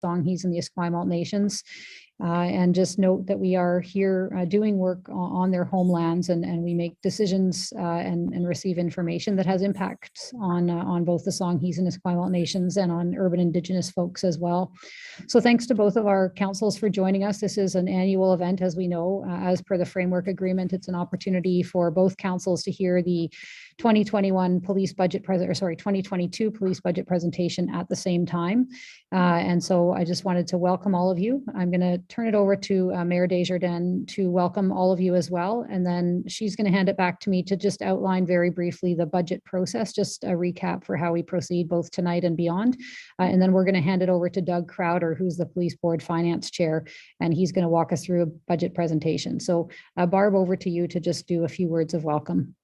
Songhees and the Esquimalt Nations. And just note that we are here doing work on their homelands, and we make decisions and receive information that has impacts on both the Songhees and Esquimalt Nations and on urban Indigenous folks as well. So thanks to both of our councils for joining us. This is an annual event, as we know. As per the framework agreement, it's an opportunity for both councils to hear the 2021 police budget 2022 police budget presentation at the same time. And so I just wanted to welcome all of you. I'm going to turn it over to Mayor Desjardins to welcome all of you as well. And then she's going to hand it back to me to just outline very briefly the budget process, just a recap for how we proceed both tonight and beyond. And then we're going to hand it over to Doug Crowder, who's the Police Board Finance Chair, and he's going to walk us through a budget presentation. So Barb, over to you to just do a few words of welcome.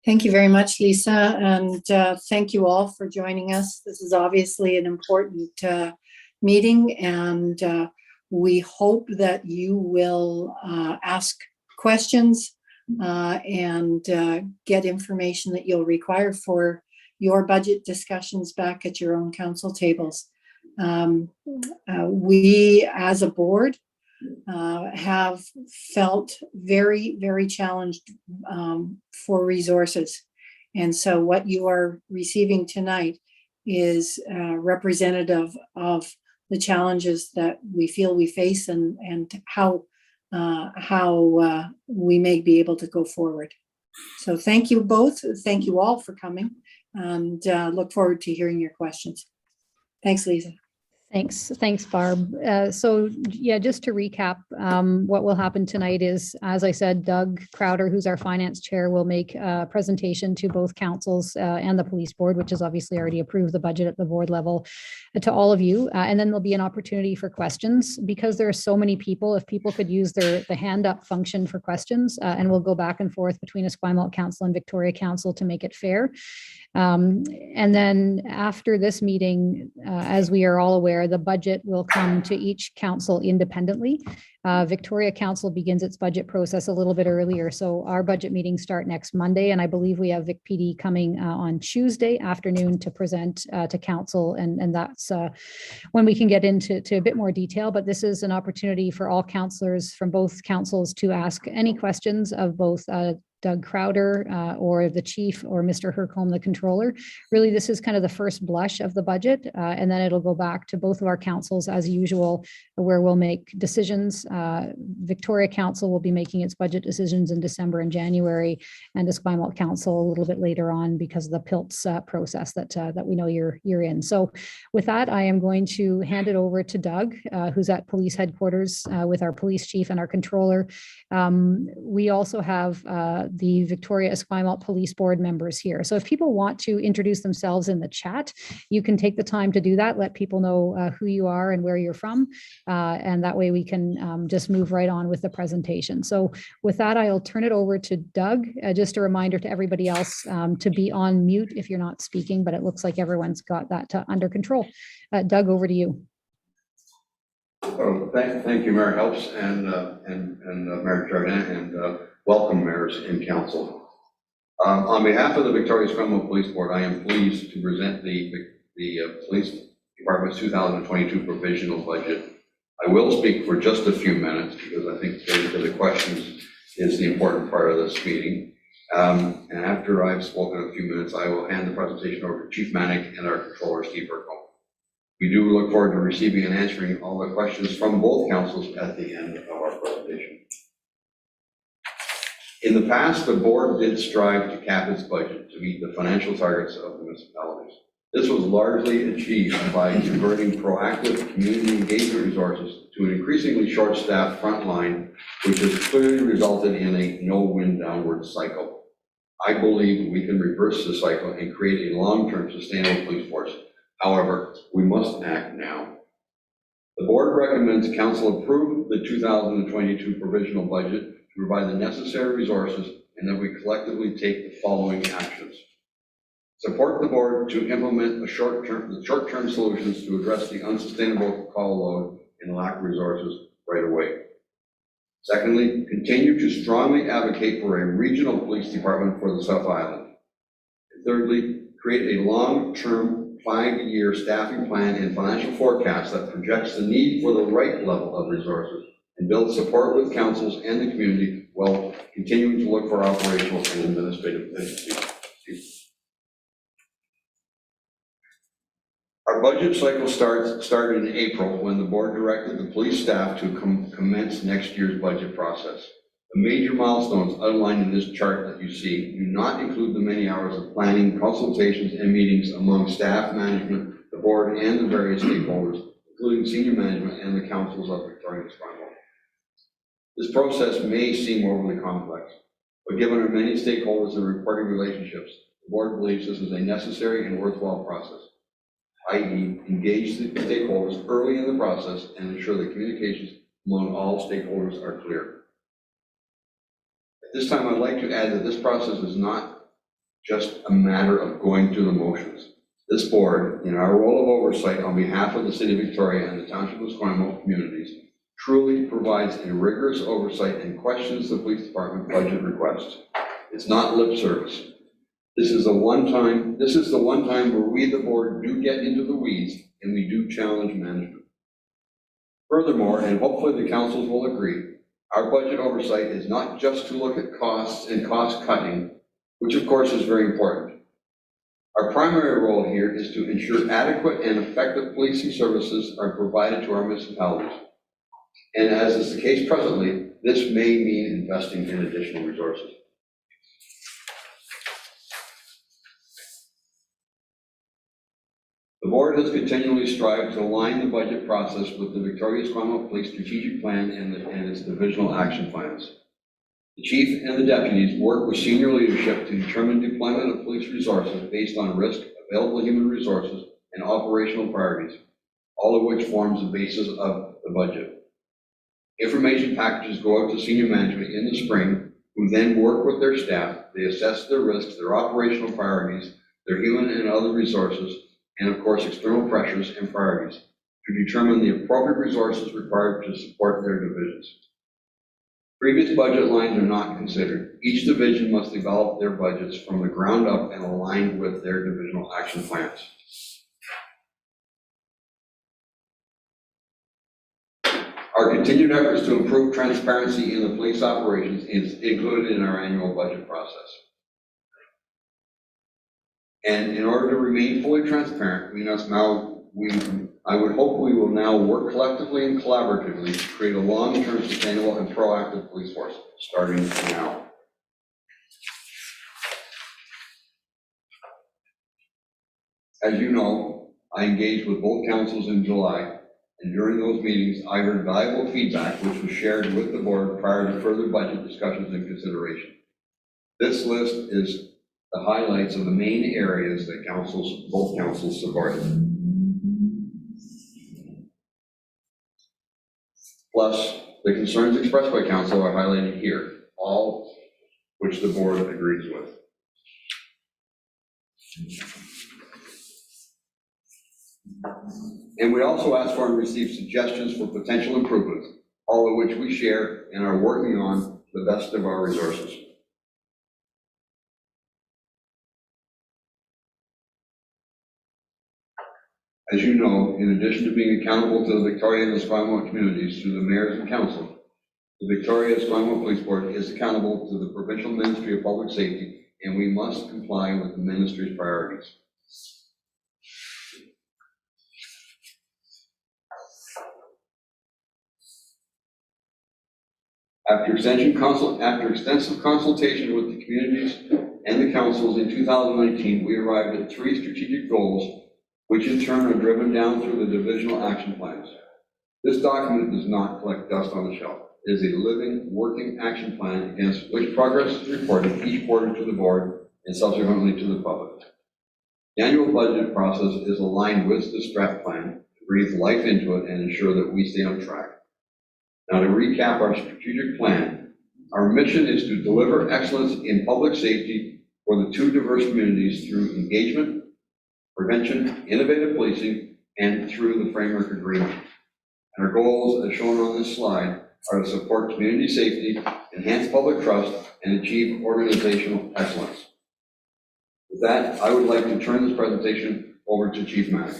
Thank you very much, Lisa, and thank you all for joining us. This is obviously an important meeting, and we hope that you will ask questions and get information that you'll require for your budget discussions back at your own council tables. We, as a board, have felt very, very challenged for resources. And so what you are receiving tonight is representative of the challenges that we feel we face and how we may be able to go forward. So thank you both. Thank you all for coming, and look forward to hearing your questions. Thanks, Lisa. Thanks, Barb. So yeah, just to recap, what will happen tonight is, as I said, Doug Crowder, who's our finance chair, will make a presentation to both councils and the police board, which has obviously already approved the budget at the board level, to all of you. And then there'll be an opportunity for questions. Because there are so many people, if people could use the hand up function for questions, and we'll go back and forth between Esquimalt Council and Victoria Council to make it fair. And then after this meeting, as we are all aware, the budget will come to each council independently. Victoria Council begins its budget process a little bit earlier. So our budget meetings start next Monday, and I believe we have Vic PD coming on Tuesday afternoon to present to council. And that's when we can get into a bit more detail, but this is an opportunity for all councillors from both councils to ask any questions of both Doug Crowder or the chief, or Mr. Hercombe, the controller. Really, this is kind of the first blush of the budget, and then it'll go back to both of our councils as usual, where we'll make decisions. Victoria Council will be making its budget decisions in December and January, and Esquimalt Council a little bit later on because of the PILTS process that we know you're in. So with that, I am going to hand it over to Doug, who's at police headquarters with our police chief and our controller. We also have the Victoria Esquimalt Police Board members here. So if people want to introduce themselves in the chat, you can take the time to do that. Let people know who you are and where you're from. And that way we can just move right on with the presentation. So with that, I'll turn it over to Doug. Just a reminder to everybody else to be on mute if you're not speaking, but it looks like everyone's got that under control. Doug, over to you. Oh, thank you, Mayor Helps, and Mayor Desjardins, and welcome, mayors in council. On behalf of the Victoria Esquimalt Police Board, I am pleased to present the Police Department's 2022 provisional budget. I will speak for just a few minutes because I think the questions is the important part of this meeting. And after I've spoken a few minutes, I will hand the presentation over to Chief Manick and our controller, Steve Hercombe. We do look forward to receiving and answering all the questions from both councils at the end of our presentation. In the past, the board did strive to cap its budget to meet the financial targets of the municipalities. This was largely achieved by converting proactive community engagement resources to an increasingly short-staffed front line, which has clearly resulted in a no-win downward cycle. I believe we can reverse the cycle and create a long-term sustainable police force. However, we must act now. The board recommends council approve the 2022 provisional budget to provide the necessary resources, and that we collectively take the following actions. Support the board to implement the short-term solutions to address the unsustainable call load and lack of resources right away. Secondly, continue to strongly advocate for a regional police department for the South Island. And thirdly, create a long-term 5-year staffing plan and financial forecast that projects the need for the right level of resources and build support with councils and the community while continuing to look for operational and administrative efficiencies. Our budget cycle started in April when the board directed the police staff to commence next year's budget process. The major milestones outlined in this chart that you see do not include the many hours of planning, consultations, and meetings among staff, management, the board, and the various stakeholders, including senior management and the councils of Victoria and Esquimalt. This process may seem overly complex, but given our many stakeholders and reporting relationships, the board believes this is a necessary and worthwhile process, i.e. engage the stakeholders early in the process and ensure that communications among all stakeholders are clear. At this time, I'd like to add that this process is not just a matter of going through the motions. This board, in our role of oversight on behalf of the City of Victoria and the Township of Esquimalt communities, truly provides a rigorous oversight and questions the police department budget requests. It's not lip service. This is the one time where we, the board, do get into the weeds and we do challenge management. Furthermore, and hopefully the councils will agree, our budget oversight is not just to look at costs and cost cutting, which of course is very important. Our primary role here is to ensure adequate and effective policing services are provided to our municipalities. And as is the case presently, this may mean investing in additional resources. The board has continually strived to align the budget process with the Victoria Esquimalt Police Strategic Plan and its divisional action plans. The chief and the deputies work with senior leadership to determine deployment of police resources based on risk, available human resources, and operational priorities, all of which forms the basis of the budget. Information packages go out to senior management in the spring, who then work with their staff. They assess their risks, their operational priorities, their human and other resources, and of course external pressures and priorities to determine the appropriate resources required to support their divisions. Previous budget lines are not considered. Each division must develop their budgets from the ground up and align with their divisional action plans. Our continued efforts to improve transparency in the police operations is included in our annual budget process. And in order to remain fully transparent, I would hope we will now work collectively and collaboratively to create a long-term, sustainable, and proactive police force, starting now. As you know, I engaged with both councils in July, and during those meetings, I heard valuable feedback which was shared with the board prior to further budget discussions and consideration. This list is the highlights of the main areas that both councils supported. Plus, the concerns expressed by council are highlighted here, all which the board agrees with. And we also asked for and received suggestions for potential improvements, all of which we share and are working on to the best of our resources. As you know, in addition to being accountable to the Victoria and Esquimalt communities through the mayors and council, the Victoria Esquimalt Police Board is accountable to the Provincial Ministry of Public Safety, and we must comply with the ministry's priorities. After extensive consultation with the communities and the councils in 2019, we arrived at 3 strategic goals, which in turn are driven down through the divisional action plans. This document does not collect dust on the shelf. It is a living, working action plan against which progress is reported each quarter to the board and subsequently to the public. The annual budget process is aligned with the strat plan to breathe life into it and ensure that we stay on track. Now, to recap our strategic plan, our mission is to deliver excellence in public safety for the 2 diverse communities through engagement, prevention, innovative policing, and through the framework agreement. And our goals, as shown on this slide, are to support community safety, enhance public trust, and achieve organizational excellence. With that, I would like to turn this presentation Over to Chief Mack.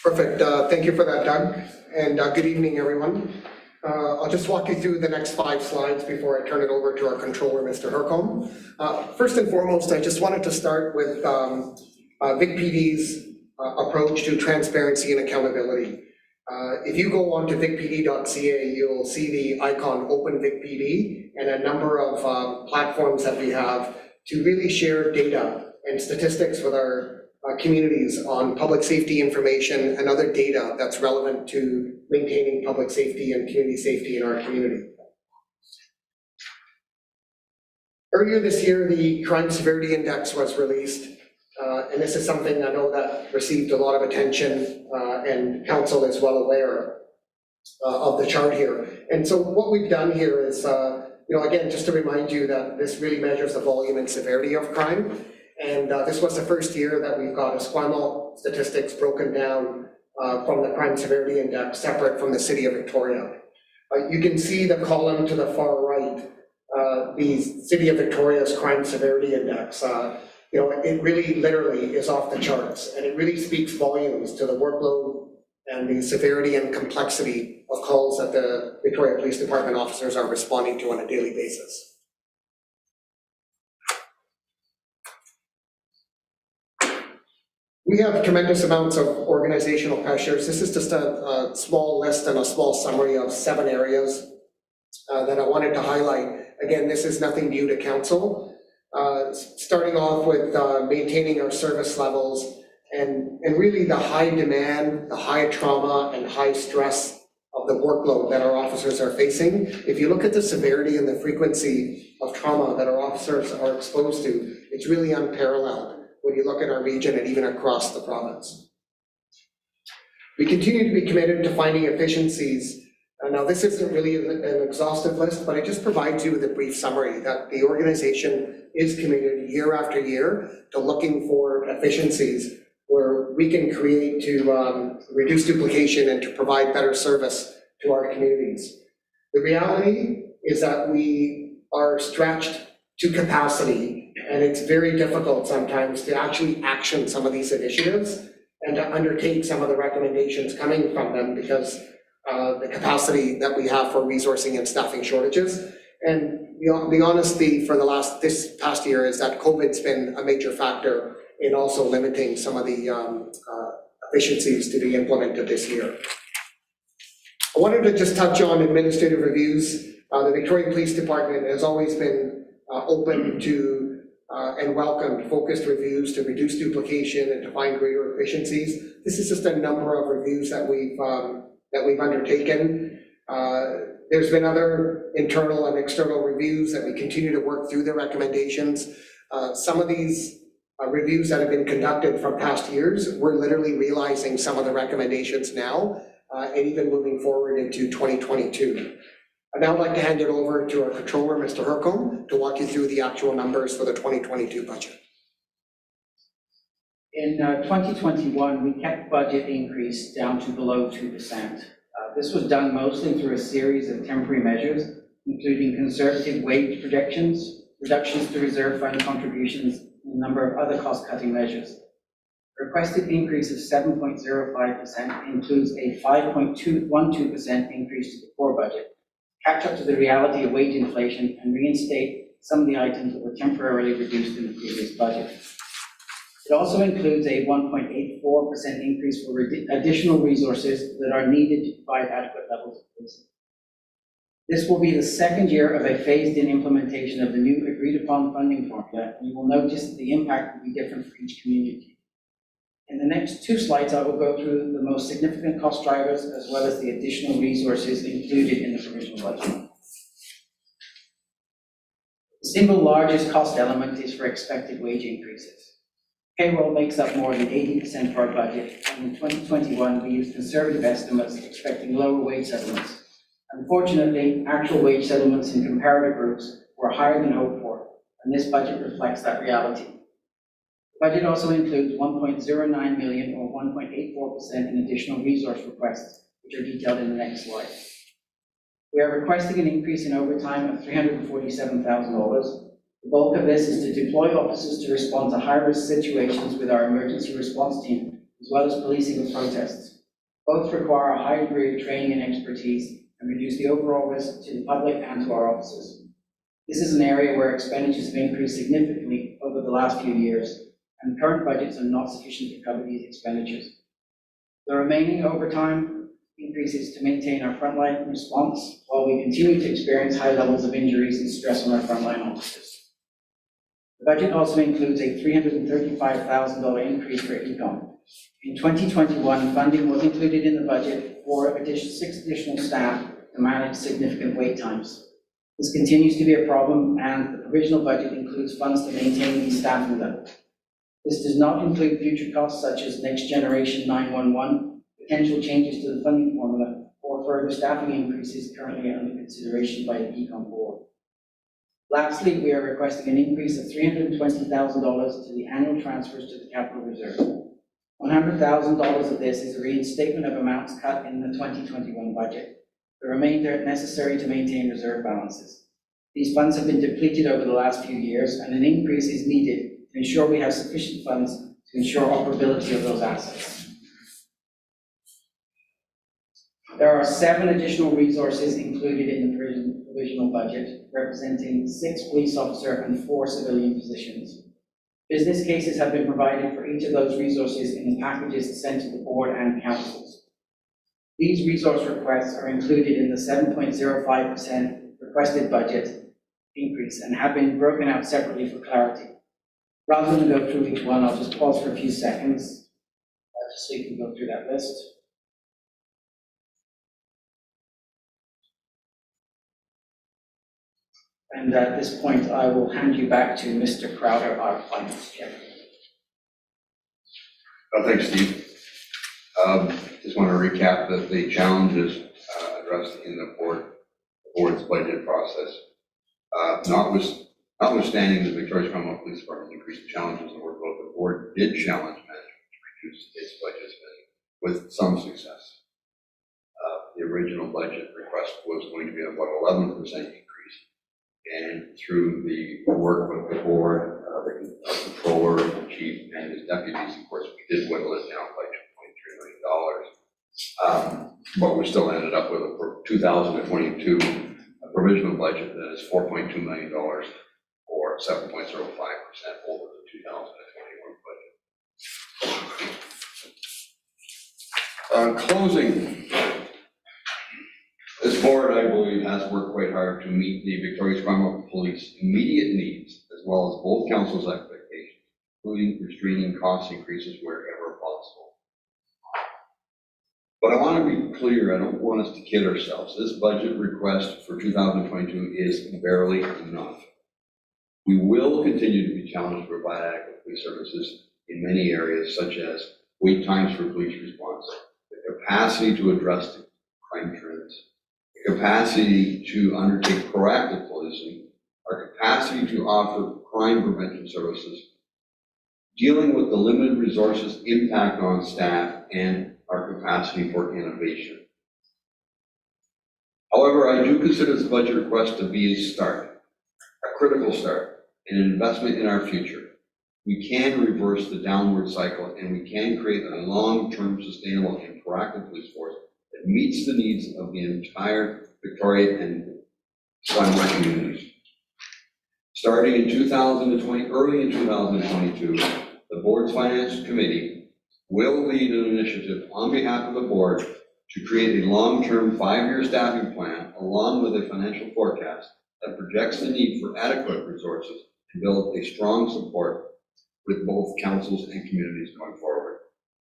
Perfect. Thank you for that, Doug. And good evening, everyone. I'll just walk you through the next 5 slides before I turn it over to our controller, Mr. Hercombe. First and foremost, I just wanted to start with Vic PD's approach to transparency and accountability. If you go on to vicpd.ca, you'll see the icon Open Vic PD and a number of platforms that we have to really share data and statistics with our communities on public safety information and other data that's relevant to maintaining public safety and community safety in our community. Earlier this year, the Crime Severity Index was released, and this is something I know that received a lot of attention, and council is well aware of the chart here. And so what we've done here is, again, just to remind you that this really measures the volume and severity of crime. And this was the first year that we've got Esquimalt statistics broken down from the Crime Severity Index, separate from the City of Victoria. You can see the column to the far right, the City of Victoria's Crime Severity Index. It really literally is off the charts, and it really speaks volumes to the workload and the severity and complexity of calls that the Victoria Police Department officers are responding to on a daily basis. We have tremendous amounts of organizational pressures. This is just a small list and a small summary of 7 areas that I wanted to highlight. Again, this is nothing new to council. Starting off with maintaining our service levels and really the high demand, the high trauma and high stress of the workload that our officers are facing. If you look at the severity and the frequency of trauma that our officers are exposed to, it's really unparalleled when you look at our region and even across the province. We continue to be committed to finding efficiencies. Now, this isn't really an exhaustive list, but it just provides you with a brief summary that the organization is committed year after year to looking for efficiencies where we can create to reduce duplication and to provide better service to our communities. The reality is that we are stretched to capacity, and it's very difficult sometimes to actually action some of these initiatives and to undertake some of the recommendations coming from them because the capacity that we have for resourcing and staffing shortages. And the honesty for this past year is that COVID's been a major factor in also limiting some of the efficiencies to be implemented this year. I wanted to just touch on administrative reviews. The Victoria Police Department has always been open to and welcomed focused reviews to reduce duplication and to find greater efficiencies. This is just a number of reviews that we've undertaken. There's been other internal and external reviews that we continue to work through the recommendations. Some of these reviews that have been conducted from past years, we're literally realizing some of the recommendations now and even moving forward into 2022. I'd now like to hand it over to our controller, Mr. Hercombe, to walk you through the actual numbers for the 2022 budget. In 2021, we kept budget increase down to below 2%. This was done mostly through a series of temporary measures, including conservative wage projections, reductions to reserve fund contributions, and a number of other cost-cutting measures. The requested increase of 7.05% includes a 5.212% increase to the core budget, catch up to the reality of wage inflation, and reinstate some of the items that were temporarily reduced in the previous budget. It also includes a 1.84% increase for additional resources that are needed to provide adequate levels of policing. This will be the second year of a phased-in implementation of the new agreed-upon funding formula, and you will notice that the impact will be different for each community. In the next 2 slides, I will go through the most significant cost drivers as well as the additional resources included in the provisional budget. The single largest cost element is for expected wage increases. Payroll makes up more than 80% of our budget, and in 2021, we used conservative estimates expecting lower wage settlements. Unfortunately, actual wage settlements in comparative groups were higher than hoped for, and this budget reflects that reality. The budget also includes $1.09 million or 1.84% in additional resource requests, which are detailed in the next slide. We are requesting an increase in overtime of $347,000, The bulk of this is to deploy officers to respond to high-risk situations with our emergency response team, as well as policing of protests. Both require a high degree of training and expertise and reduce the overall risk to the public and to our officers. This is an area where expenditures have increased significantly over the last few years, and current budgets are not sufficient to cover these expenditures. The remaining overtime increases to maintain our frontline response while we continue to experience high levels of injuries and stress on our frontline officers. The budget also includes a $335,000 increase for ECOM. In 2021, funding was included in the budget for 6 additional staff to manage significant wait times. This continues to be a problem, and the provisional budget includes funds to maintain these staffing levels. This does not include future costs such as Next Generation 911, potential changes to the funding formula, or further staffing increases currently under consideration by the ECOM board. Lastly, we are requesting an increase of $320,000 to the annual transfers to the capital reserve. $100,000 of this is a reinstatement of amounts cut in the 2021 budget. The remainder necessary to maintain reserve balances. These funds have been depleted over the last few years, and an increase is needed to ensure we have sufficient funds to ensure operability of those assets. There are 7 additional resources included in the provisional budget, representing 6 police officer and 4 civilian positions. Business cases have been provided for each of those resources in the packages sent to the board and councils. These resource requests are included in the 7.05% requested budget increase and have been broken out separately for clarity. Rather than go through each one, I'll just pause for a few seconds just so you can go through that list. And at this point, I will hand you back to Mr. Crowder, our finance chair. Thanks, Steve. Just want to recap the challenges addressed in the board's budget process. Notwithstanding the Victoria's Commonwealth Police Department's increased challenges in the workload, the board did challenge management to reduce its budget spending with some success. The original budget request was going to be about 11% increase. And through the work with the board, the controller, the chief, and his deputies, of course, we did whittle it down by $2.3 million. But we still ended up with a 2022 provisional budget that is $4.2 million, or 7.05% over the 2021 budget. Closing. This board, I believe, has worked quite hard to meet the Victoria's Commonwealth Police immediate needs, as well as both council's expectations, including restraining cost increases wherever possible. But I want to be clear, I don't want us to kid ourselves. This budget request for 2022 is barely enough. We will continue to be challenged to provide adequate police services in many areas, such as wait times for police response, the capacity to address the crime trends, the capacity to undertake proactive policing, our capacity to offer crime prevention services, dealing with the limited resources impact on staff, and our capacity for innovation. However, I do consider this budget request to be a start, a critical start, and an investment in our future. We can reverse the downward cycle, and we can create a long-term, sustainable, and proactive police force that meets the needs of the entire Victoria and Surrounding communities. Starting in 2020, early in 2022, the board's finance committee will lead an initiative on behalf of the board to create a long-term 5-year staffing plan along with a financial forecast that projects the need for adequate resources to build a strong support with both councils and communities going forward.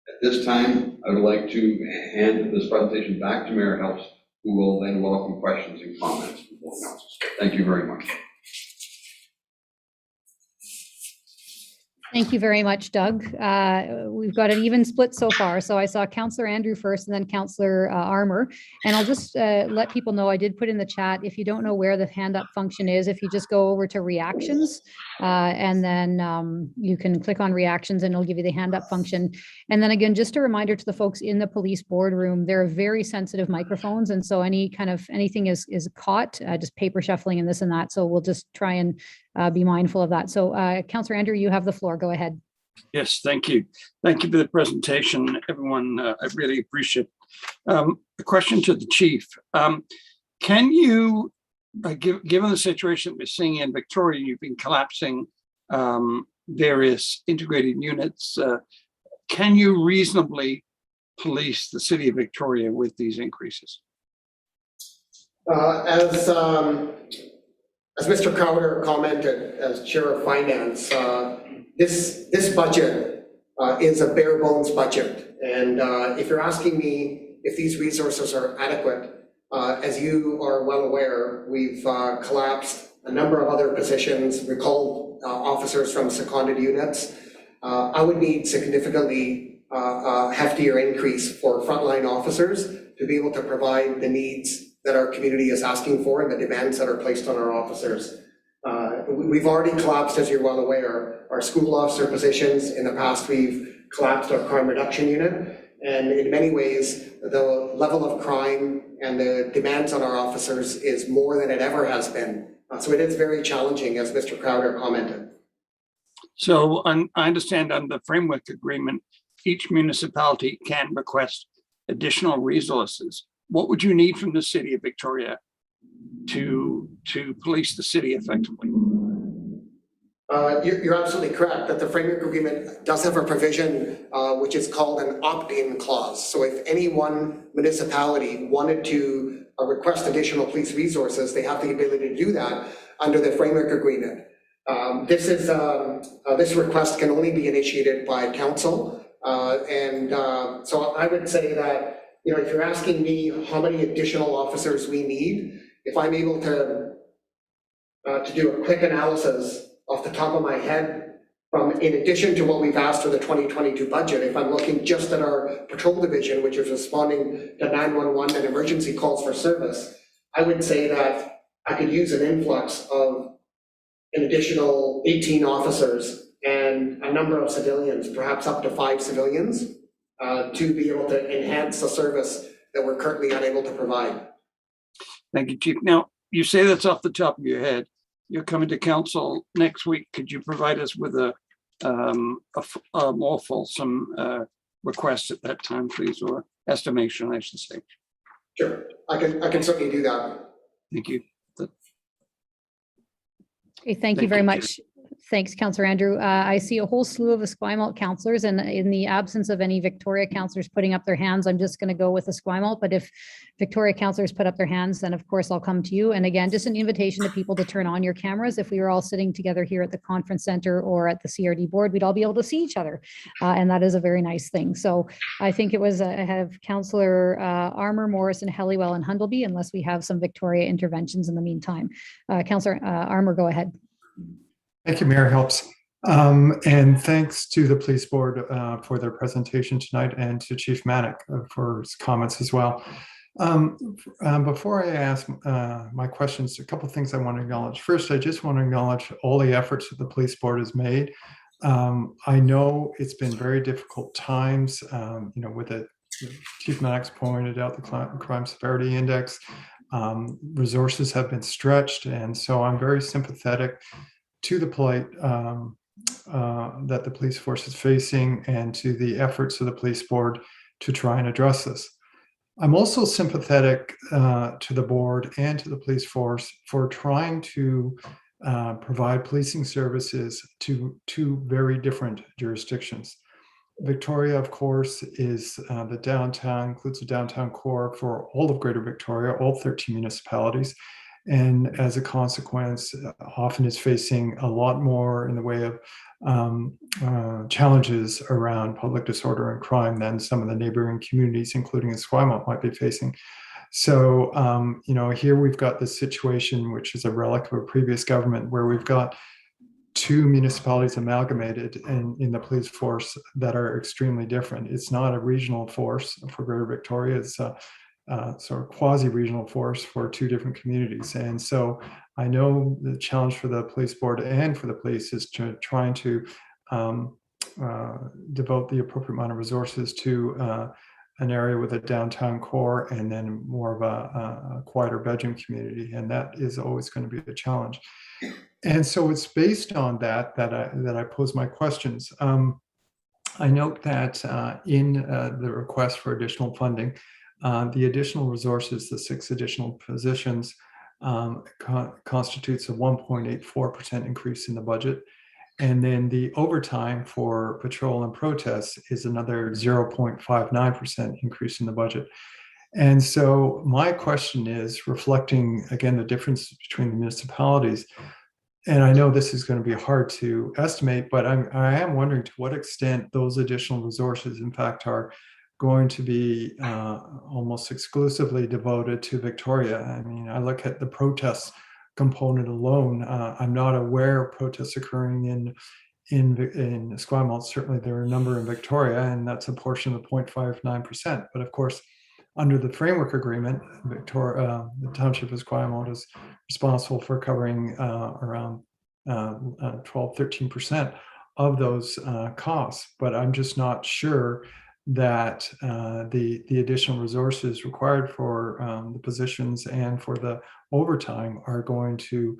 At this time, I would like to hand this presentation back to Mayor Helps, who will then welcome questions and comments from both councils. Thank you very much. Thank you very much, Doug. We've got an even split so far. So I saw Councillor Andrew first and then Councillor Armour. And I'll just let people know, I did put in the chat, if you don't know where the hand up function is, if you just go over to reactions And then you can click on reactions and it'll give you the hand up function. And then again, just a reminder to the folks in the police boardroom, they're very sensitive microphones. And so anything is caught, just paper shuffling and this and that. So we'll just try and be mindful of that. So Councillor Andrew, you have the floor. Go ahead. Yes, thank you. Thank you for the presentation, everyone. I really appreciate it. A question to the chief. Can you, given the situation we're seeing in Victoria, you've been collapsing various integrated units. Can you reasonably police the city of Victoria with these increases? As Mr. Crowder commented, as Chair of Finance, this budget is a bare bones budget. And if you're asking me if these resources are adequate, as you are well aware, we've collapsed a number of other positions, recalled officers from seconded units. I would need significantly heftier increase for frontline officers to be able to provide the needs that our community is asking for and the demands that are placed on our officers. We've already collapsed, as you're well aware, our school officer positions. In the past, we've collapsed our crime reduction unit. And in many ways, the level of crime and the demands on our officers is more than it ever has been. So it is very challenging, as Mr. Crowder commented. So I understand under the framework agreement, each municipality can request additional resources. What would you need from the city of Victoria to police the city effectively? You're absolutely correct that the framework agreement does have a provision which is called an opt-in clause. So if any one municipality wanted to request additional police resources, they have the ability to do that under the framework agreement. This request can only be initiated by council. So I would say that, if you're asking me how many additional officers we need, if I'm able to do a quick analysis off the top of my head, in addition to what we've asked for the 2022 budget, if I'm looking just at our patrol division, which is responding to 911 and emergency calls for service, I would say that I could use an influx of an additional 18 officers and a number of civilians, perhaps up to 5 civilians, to be able to enhance the service that we're currently unable to provide. Thank you, Chief. Now, you say that's off the top of your head. You're coming to council next week. Could you provide us with a more fulsome request at that time, please, or estimation, I should say? Sure, I can certainly do that. Thank you. Okay, thank you very much. Thanks, Councillor Andrew. I see a whole slew of Esquimalt councillors, and in the absence of any Victoria councillors putting up their hands, I'm just going to go with Esquimalt. But if Victoria councillors put up their hands, then of course I'll come to you. And again, just an invitation to people to turn on your cameras. If we were all sitting together here at the conference center or at the CRD board, we'd all be able to see each other. And that is a very nice thing. So I think it was, I have Councillor Armour, Morrison, Helliwell, and Hundleby, unless we have some Victoria interventions in the meantime. Councillor Armour, go ahead. Thank you, Mayor Helps. And thanks to the police board for their presentation tonight, and to Chief Manick for his comments as well. Before I ask my questions, a couple of things I want to acknowledge. First, I just want to acknowledge all the efforts that the police board has made. I know it's been very difficult times, with the Chief Manick's pointed out the crime severity index. Resources have been stretched, and so I'm very sympathetic to the plight that the police force is facing, and to the efforts of the police board to try and address this. I'm also sympathetic to the board and to the police force for trying to provide policing services to two very different jurisdictions. Victoria, of course, is the downtown, includes the downtown core for all of Greater Victoria, all 13 municipalities. And as a consequence, often is facing a lot more in the way of challenges around public disorder and crime than some of the neighboring communities, including Esquimalt, might be facing. So, here we've got this situation, which is a relic of a previous government, where we've got two municipalities amalgamated in the police force that are extremely different. It's not a regional force for Greater Victoria. It's sort of quasi-regional force for two different communities. And so I know the challenge for the police board and for the police is trying to devote the appropriate amount of resources to an area with a downtown core and then more of a quieter bedroom community. And that is always going to be a challenge. And so it's based on that I pose my questions. I note that in the request for additional funding, the additional resources, the 6 additional positions, constitutes a 1.84% increase in the budget. And then the overtime for patrol and protests is another 0.59% increase in the budget. And so my question is, reflecting again the difference between the municipalities, and I know this is going to be hard to estimate, but I am wondering to what extent those additional resources, in fact, are going to be almost exclusively devoted to Victoria. I mean, I look at the protests component alone. I'm not aware of protests occurring in Esquimalt. Certainly, there are a number in Victoria, and that's a portion of the 0.59%. But of course, under the framework agreement, Victoria, the Township of Esquimalt is responsible for covering around 12-13% of those costs. But I'm just not sure that the additional resources required for the positions and for the overtime are going to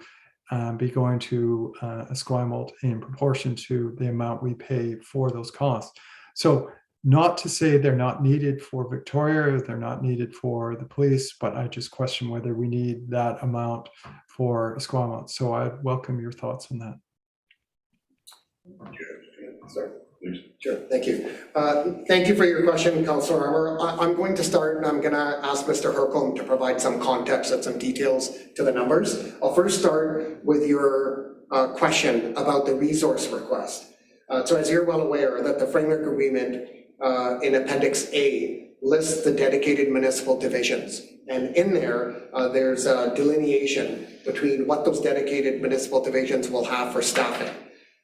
be going to Esquimalt in proportion to the amount we pay for those costs. So not to say they're not needed for Victoria, they're not needed for the police, but I just question whether we need that amount for Esquimalt. So I welcome your thoughts on that. Sorry. Sure, thank you. Thank you for your question, Councillor Armour. I'm going to start and I'm going to ask Mr. Hercombe to provide some context and some details to the numbers. I'll first start with your question about the resource request. So as you're well aware that the framework agreement in Appendix A lists the dedicated municipal divisions. And in there, there's a delineation between what those dedicated municipal divisions will have for staffing.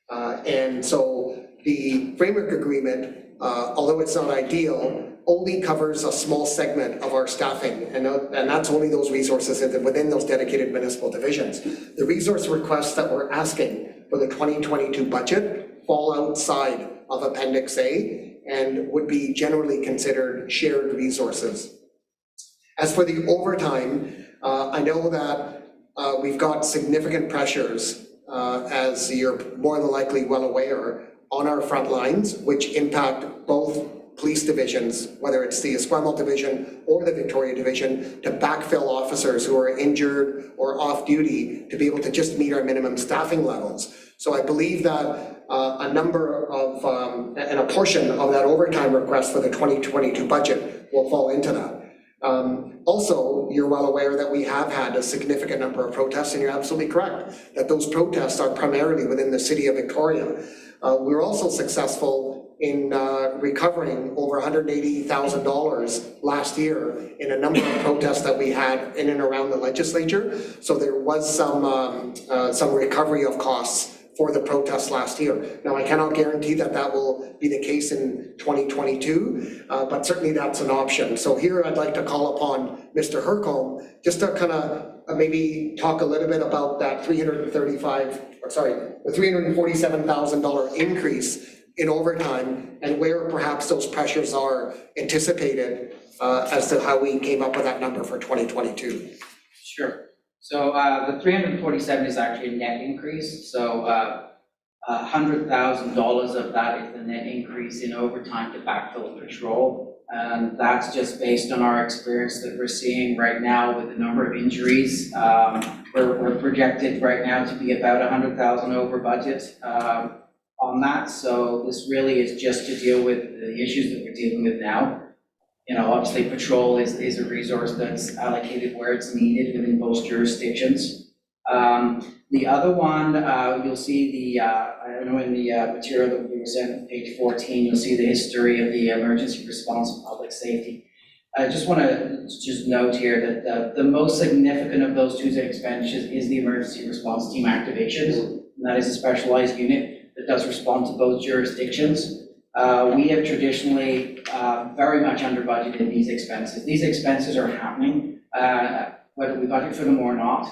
And so the framework agreement, although it's not ideal, only covers a small segment of our staffing, and that's only those resources within those dedicated municipal divisions. The resource requests that we're asking for the 2022 budget fall outside of Appendix A and would be generally considered shared resources. As for the overtime, I know that we've got significant pressures, as you're more than likely well aware, on our front lines, which impact both police divisions, whether it's the Esquimalt division or the Victoria division, to backfill officers who are injured or off duty to be able to just meet our minimum staffing levels. So I believe that a number of, and a portion of that overtime request for the 2022 budget will fall into that. Also, you're well aware that we have had a significant number of protests, and you're absolutely correct that those protests are primarily within the city of Victoria. We're also successful in recovering over $180,000 last year in a number of protests that we had in and around the legislature. So there was some recovery of costs for the protests last year. Now, I cannot guarantee that that will be the case in 2022, but certainly that's an option. So here I'd like to call upon Mr. Hercombe just to kind of maybe talk a little bit about that the $347,000 increase in overtime and where perhaps those pressures are anticipated as to how we came up with that number for 2022. Sure. So the 347 is actually a net increase. So $100,000 of that is the net increase in overtime to backfill patrol. And that's just based on our experience that we're seeing right now with the number of injuries. We're projected right now to be about 100,000 over budget on that. So this really is just to deal with the issues that we're dealing with now. You know, obviously patrol is a resource that's allocated where it's needed within most jurisdictions. The other one, you'll see I don't know, in the material that we were sent on page 14, you'll see the history of the emergency response and public safety. I just want to note here that the most significant of those two expenditures is the emergency response team activations. And that is a specialized unit that does respond to both jurisdictions. We have traditionally very much under budgeted these expenses. These expenses are happening, whether we budget for them or not.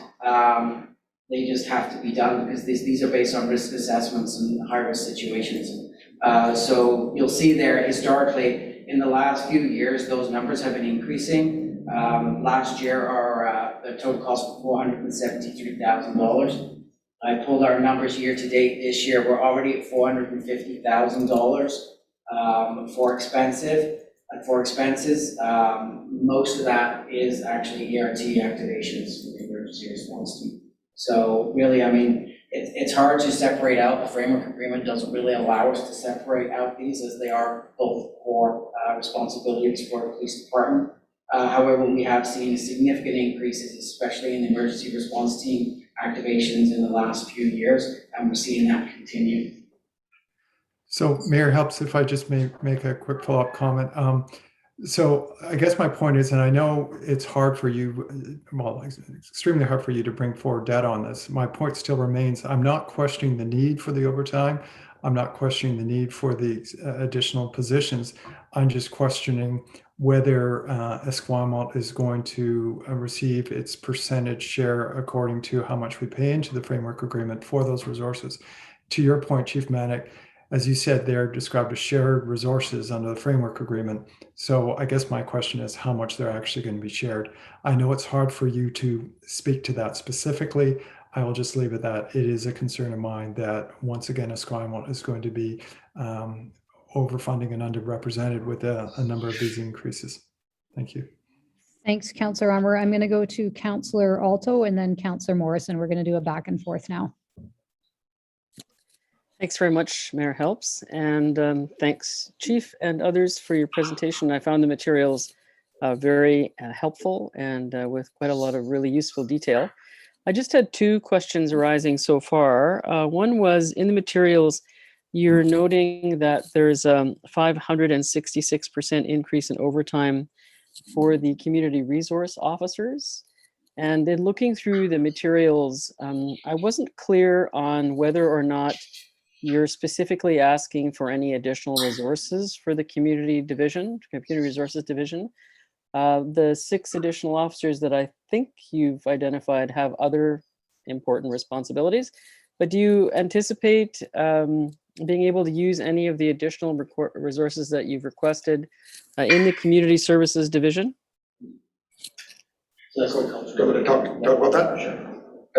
They just have to be done because these are based on risk assessments and high-risk situations. So you'll see there historically, in the last few years, those numbers have been increasing. Last year, the total cost was $473,000. I pulled our numbers year to date this year. We're already at $450,000 for expenses. Most of that is actually ERT activations for the emergency response team. So really, I mean, it's hard to separate out. The framework agreement doesn't really allow us to separate out these, as they are both core responsibilities for the police department. However, we have seen significant increases, especially in the emergency response team activations in the last few years, and we're seeing that continue. So Mayor Helps, if I just may make a quick follow-up comment. So I guess my point is, and I know it's hard for you, well, it's extremely hard for you to bring forward data on this. My point still remains, I'm not questioning the need for the overtime. I'm not questioning the need for the additional positions. I'm just questioning whether Esquimalt is going to receive its percentage share according to how much we pay into the framework agreement for those resources. To your point, Chief Manick, as you said, they're described as shared resources under the framework agreement. So I guess my question is how much they're actually going to be shared. I know it's hard for you to speak to that specifically. I will just leave it that it is a concern of mine that once again, Esquimalt is going to be overfunding and underrepresented with a number of these increases. Thank you. Thanks, Councillor Armour. I'm going to go to Councillor Alto and then Councillor Morrison. We're going to do a back and forth now. Thanks very much, Mayor Helps, and thanks, Chief and others, for your presentation. I found the materials very helpful and with quite a lot of really useful detail. I just had two questions arising so far. One was, in the materials, you're noting that there's a 566% increase in overtime for the community resource officers. And in looking through the materials, I wasn't clear on whether or not you're specifically asking for any additional resources for the community resources division. The 6 additional officers that I think you've identified have other important responsibilities, but do you anticipate being able to use any of the additional resources that you've requested in the community services division? Do you want to talk about that? Sure.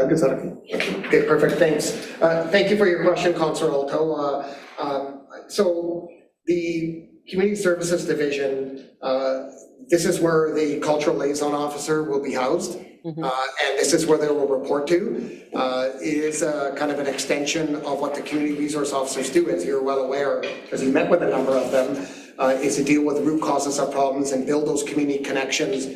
Okay, perfect, thanks. Thank you for your question, Councillor Alto. So the Community Services Division, this is where the Cultural Liaison Officer will be housed, and this is where they will report to. It is kind of an extension of what the Community Resource Officers do, as you're well aware, because you met with a number of them, is to deal with the root causes of problems and build those community connections.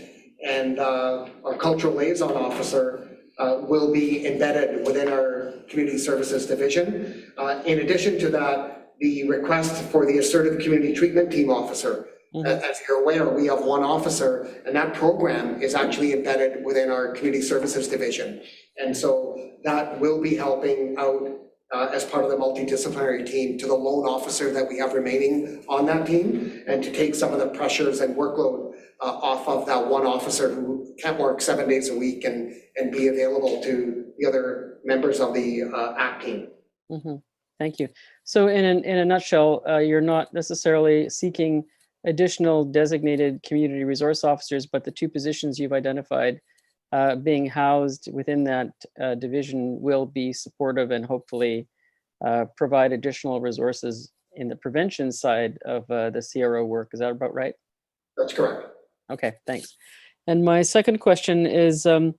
And our Cultural Liaison Officer will be embedded within our Community Services Division. In addition to that, the request for the Assertive Community Treatment Team Officer. As you're aware, we have one officer, and that program is actually embedded within our Community Services Division. And so that will be helping out as part of the multidisciplinary team to the lone officer that we have remaining on that team, and to take some of the pressures and workload off of that one officer who can't work 7 days a week and be available to the other members of the ACT team. Thank you. So in a nutshell, you're not necessarily seeking additional designated community resource officers, but the 2 positions you've identified being housed within that division will be supportive and hopefully provide additional resources in the prevention side of the CRO work. Is that about right? That's correct. Okay, thanks. And my second question is, I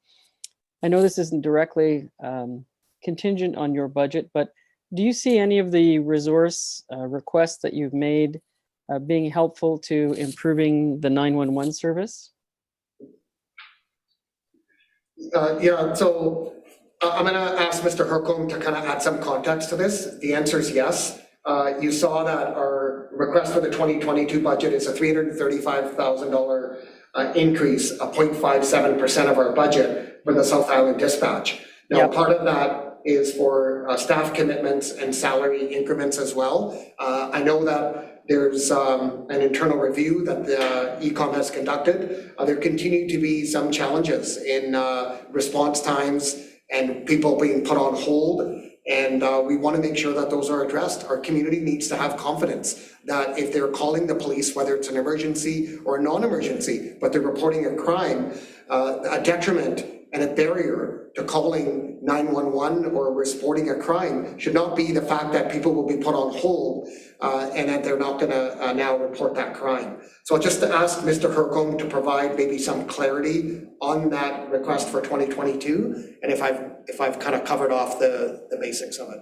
know this isn't directly contingent on your budget, but do you see any of the resource requests that you've made being helpful to improving the 911 service? Yeah, so I'm going to ask Mr. Hercombe to kind of add some context to this. The answer is yes. You saw that our request for the 2022 budget is a $335,000 increase, a 0.57% of our budget for the South Island Dispatch. Now, part of that is for staff commitments and salary increments as well. I know that There's an internal review that the ECOM has conducted. There continue to be some challenges in response times and people being put on hold. And we want to make sure that those are addressed. Our community needs to have confidence that if they're calling the police, whether it's an emergency or a non-emergency, but they're reporting a crime, a detriment and a barrier to calling 911 or reporting a crime should not be the fact that people will be put on hold and that they're not gonna now report that crime. So just to ask Mr. Hercombe to provide maybe some clarity on that request for 2022, and if I've kind of covered off the basics of it.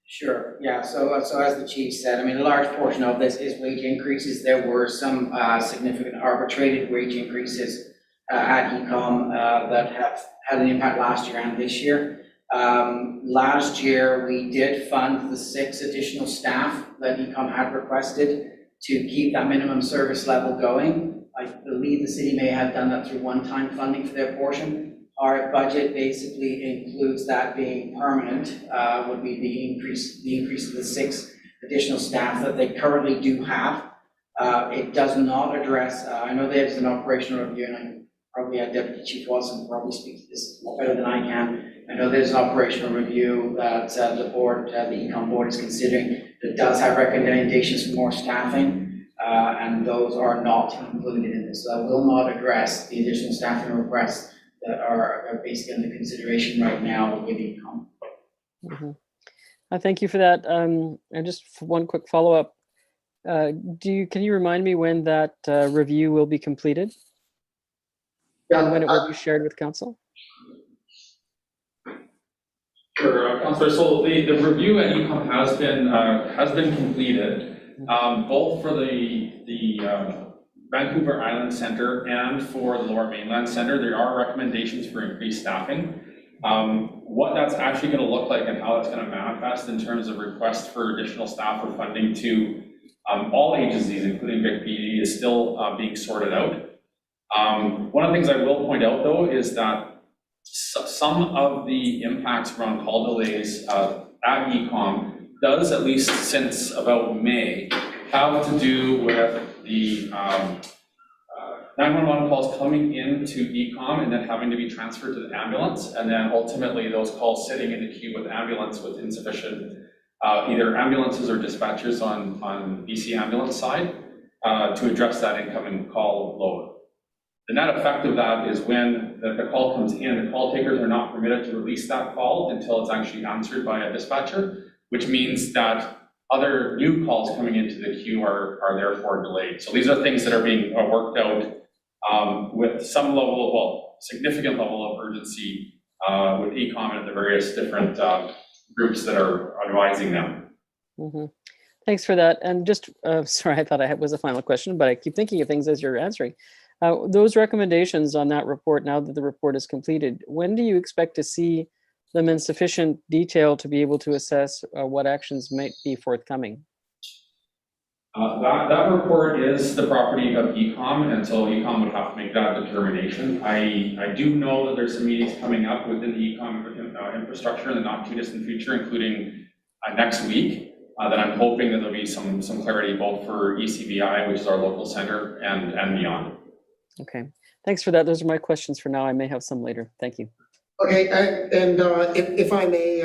Sure, yeah, so as the chief said, I mean, a large portion of this is wage increases. There were some significant arbitrated wage increases at ECOM that have had an impact last year and this year. Last year, we did fund the 6 additional staff that ECOM had requested to keep that minimum service level going. I believe the city may have done that through one-time funding for their portion. Our budget basically includes that being permanent, would be the increase of the 6 additional staff that they currently do have. It does not address, I know there's an operational review, and I probably Deputy Chief Watson probably speaks to this more better than I can. I know there's an operational review that the board, the ECOM board is considering that does have recommendations for more staffing, and those are not included in this. So I will not address the additional staffing requests that are basically under consideration right now with ECOM. Thank you for that. And just for one quick follow-up, can you remind me when that review will be completed? And when it will be shared with council? Sure, Councillor. So the review at ECOM has been completed, both for the Vancouver Island Centre and for the Lower Mainland Centre. There are recommendations for increased staffing. What that's actually going to look like and how that's going to manifest in terms of requests for additional staff or funding to all agencies, including Vic PD, is still being sorted out. One of the things I will point out, though, is that some of the impacts around call delays at ECOM does, at least since about May, have to do with the 911 calls coming into ECOM and then having to be transferred to the ambulance, and then ultimately those calls sitting in the queue with ambulance with insufficient either ambulances or dispatchers on BC ambulance side to address that incoming call load. The net effect of that is when the call comes in, the call takers are not permitted to release that call until it's actually answered by a dispatcher, which means that other new calls coming into the queue are therefore delayed. So these are things that are being worked out with some level of, well, significant level of urgency with ECOM and the various different groups that are advising them. Thanks for that. And just, sorry, I thought I was a final question, but I keep thinking of things as you're answering. Those recommendations on that report, now that the report is completed, when do you expect to see them in sufficient detail to be able to assess what actions might be forthcoming? That report is the property of ECOM, and so ECOM would have to make that determination. I do know that there's some meetings coming up within the ECOM infrastructure in the not too distant future, including next week, that I'm hoping that there'll be some clarity both for ECBI, which is our local center, and beyond. Okay, thanks for that. Those are my questions for now. I may have some later. Thank you. Okay, and if I may,